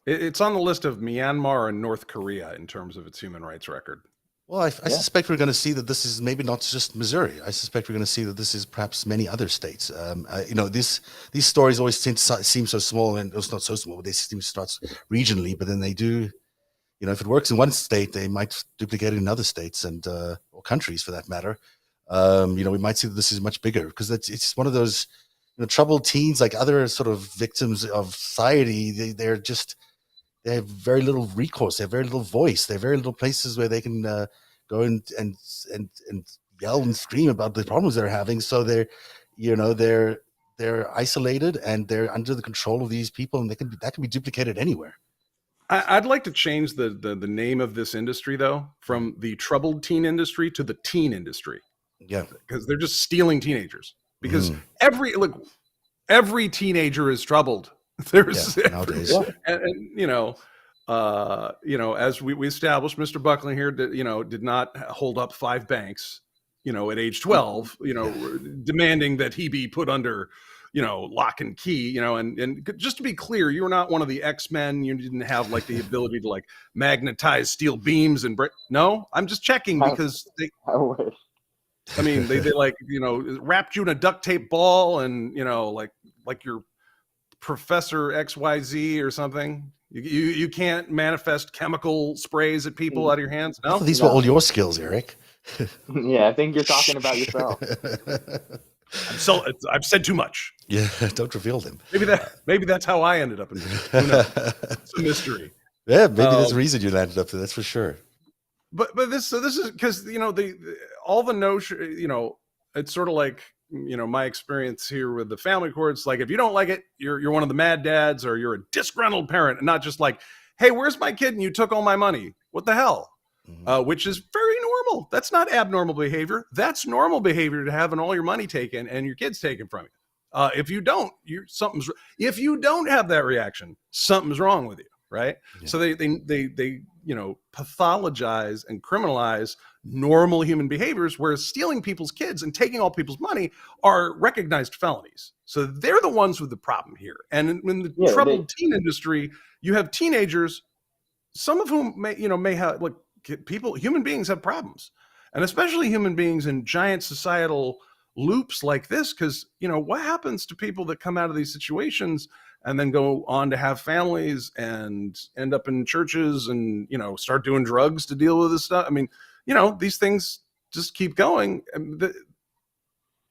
It's on the list of Myanmar and North Korea in terms of its human rights record. Well, I suspect we're going to see that this is maybe not just Missouri. I suspect we're going to see that this is perhaps many other states. These stories always seem so small, and it's not so small, but they seem to start regionally, but then they do, if it works in one state, they might duplicate it in other states and or countries for that matter. We might see that this is much bigger, because it's one of those troubled teens, like other sort of victims of society. They have very little recourse. They have very little voice. They have very little places where they can go and yell and scream about the problems they're having. So they're isolated, and they're under the control of these people, and that can be duplicated anywhere. I'd like to change the name of this industry, though, from the troubled teen industry to the teen industry. Yeah, because they're just stealing teenagers. Because every teenager is troubled. There's nowadays. As we established, Mr. Buckland here did not hold up 5 banks, at age 12, demanding that he be put under, lock and key, and just to be clear, you're not one of the X-Men. You didn't have like the ability to like magnetize steel beams and break. No, I'm just checking because I wish. I mean, they like, wrapped you in a duct tape ball and, like your Professor XYZ or something. You can't manifest chemical sprays at people out of your hands. No, these were all your skills, Eric. Yeah, I think you're talking about yourself. I've said too much. Yeah, don't reveal them. Maybe that's how I ended up in this. It's a mystery. Yeah, maybe there's a reason you landed up there. That's for sure. But this is because all the notion, it's sort of like my experience here with the family court. It's like, if you don't like it, you're one of the mad dads, or you're a disgruntled parent, and not just like, hey, where's my kid and you took all my money? What the hell? Which is very normal. That's not abnormal behavior. That's normal behavior, to having all your money taken and your kids taken from you. If you don't, if you don't have that reaction, something's wrong with you, right? Yeah. So they pathologize and criminalize normal human behaviors, whereas stealing people's kids and taking all people's money are recognized felonies. So they're the ones with the problem here. And in the troubled teen industry, you have teenagers, some of whom may have, like, human beings have problems, and especially human beings in giant societal loops like this, because what happens to people that come out of these situations and then go on to have families and end up in churches and start doing drugs to deal with this stuff. I mean, these things just keep going.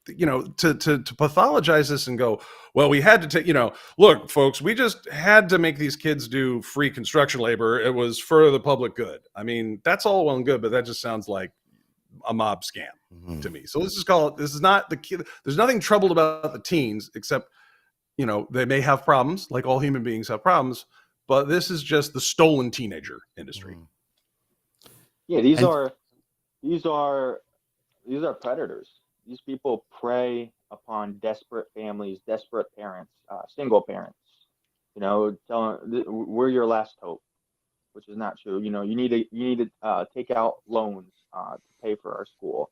to pathologize this and go, well, we had to take, look, folks, we just had to make these kids do free construction labor. It was for the public good. I mean, that's all well and good, but that just sounds like a mob scam to me. So let's just call it, this is not the kid. There's nothing troubled about the teens, except, they may have problems, like all human beings have problems, but this is just the stolen teenager industry. Yeah, these are predators. These people prey upon desperate families, desperate parents, single parents. Telling we're your last hope, which is not true. You need to take out loans to pay for our school.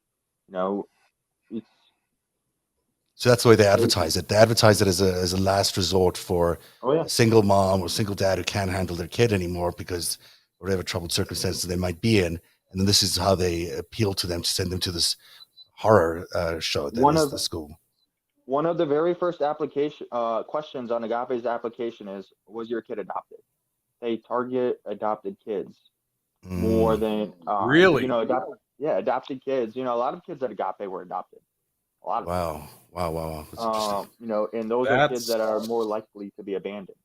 It's So that's the way they advertise it. They advertise it as a last resort for a single mom or single dad who can't handle their kid anymore because whatever troubled circumstances they might be in. And then this is how they appeal to them to send them to this horror show that is the school. One of the very first application questions on Agape's application is, was your kid adopted? They target adopted kids more than really. Adopted kids. A lot of kids at Agape were adopted. A lot of them. Wow. That's interesting. And those are kids that are more likely to be abandoned.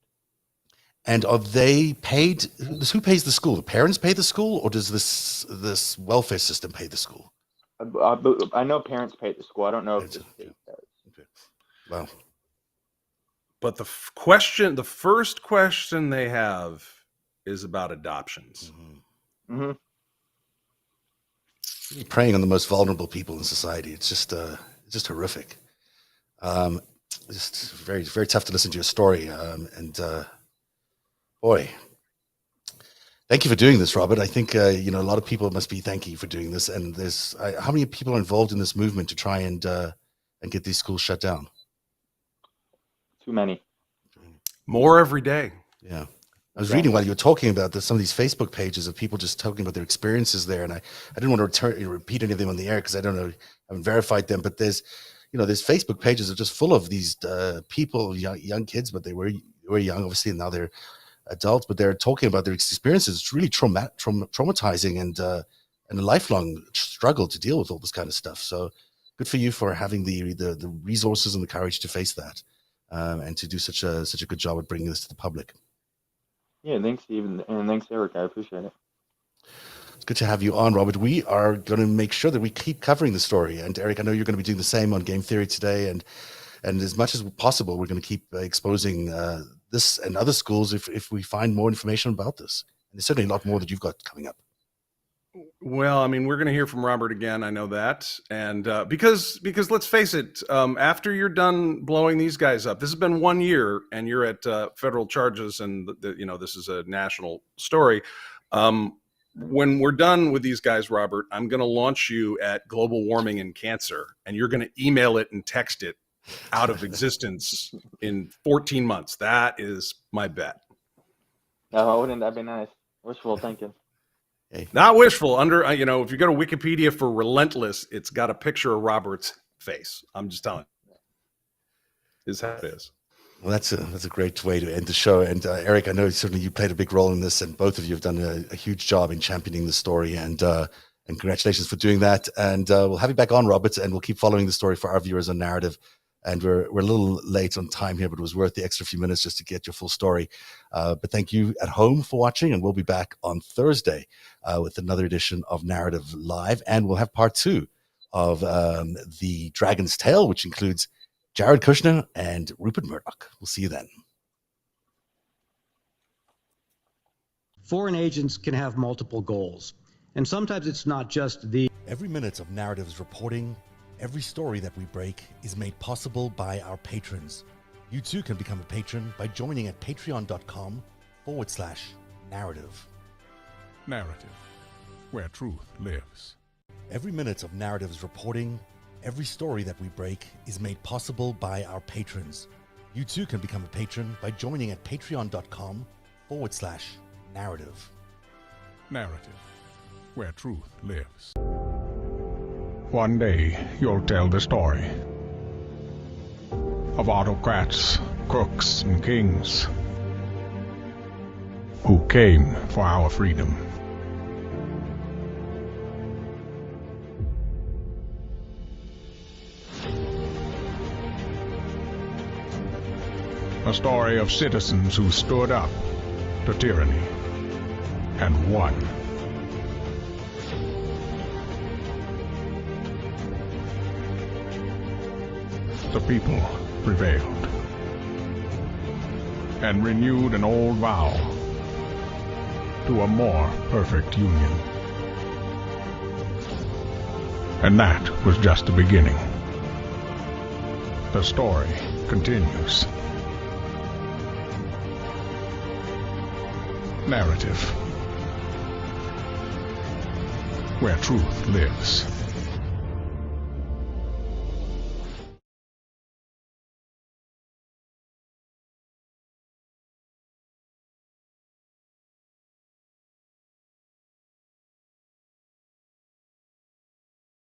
And are they paid? Who pays the school? The parents pay the school, or does this welfare system pay the school? I know parents pay the school. I don't know if the state does. Okay. Wow. But the first question they have is about adoptions. Mm-hmm. Preying on the most vulnerable people in society. It's just horrific. Just very, very tough to listen to your story. Boy, thank you for doing this, Robert. I think a lot of people must be thanking you for doing this. And how many people are involved in this movement to try and get these schools shut down? Too many. More every day. Yeah. I was reading while you were talking about some of these Facebook pages of people just talking about their experiences there, and I didn't want to repeat any of them on the air because I don't know, I haven't verified them. But there's Facebook pages are just full of these people, young kids, but they were young, obviously, and now they're adults. But they're talking about their experiences. It's really traumatizing and a lifelong struggle to deal with all this kind of stuff. So good for you for having the resources and the courage to face that, and to do such a good job at bringing this to the public. Yeah, thanks, Steve, and thanks, Eric. I appreciate it. It's good to have you on, Robert. We are going to make sure that we keep covering the story. And Eric, I know you're going to be doing the same on Game Theory today. And as much as possible, we're going to keep exposing this and other schools if we find more information about this. And there's certainly a lot more that you've got coming up. Well, I mean, we're going to hear from Robert again. I know that. And because let's face it, after you're done blowing these guys up, this has been 1 year and you're at federal charges and, this is a national story. When we're done with these guys, Robert, I'm going to launch you at global warming and cancer, and you're going to email it and text it out of existence in 14 months. That is my bet. Oh, wouldn't that be nice? Wishful thinking. Hey. Not wishful. If you go to Wikipedia for Relentless, it's got a picture of Robert's face. I'm just telling you. Is how it is. Well, that's a great way to end the show. And Eric, I know certainly you played a big role in this, and both of you have done a huge job in championing the story. And congratulations for doing that. And we'll have you back on, Robert, and we'll keep following the story for our viewers on Narrative. And we're a little late on time here, but it was worth the extra few minutes just to get your full story. But thank you at home for watching, and we'll be back on Thursday with another edition of Narrative Live. And we'll have part 2 of The Dragon's Tale, which includes Jared Kushner and Rupert Murdoch. We'll see you then. Foreign agents can have multiple goals, and sometimes it's not just the... Every minute of Narrative's reporting, every story that we break is made possible by our patrons. You too can become a patron by joining at patreon.com/narrative. Narrative, where truth lives. Every minute of Narrative's reporting, every story that we break is made possible by our patrons. You too can become a patron by joining at patreon.com/narrative. Narrative, where truth lives. One day, you'll tell the story of autocrats, crooks, and kings who came for our freedom. A story of citizens who stood up to tyranny and won. The people prevailed and renewed an old vow to a more perfect union. And that was just the beginning. The story continues. Narrative, where truth lives.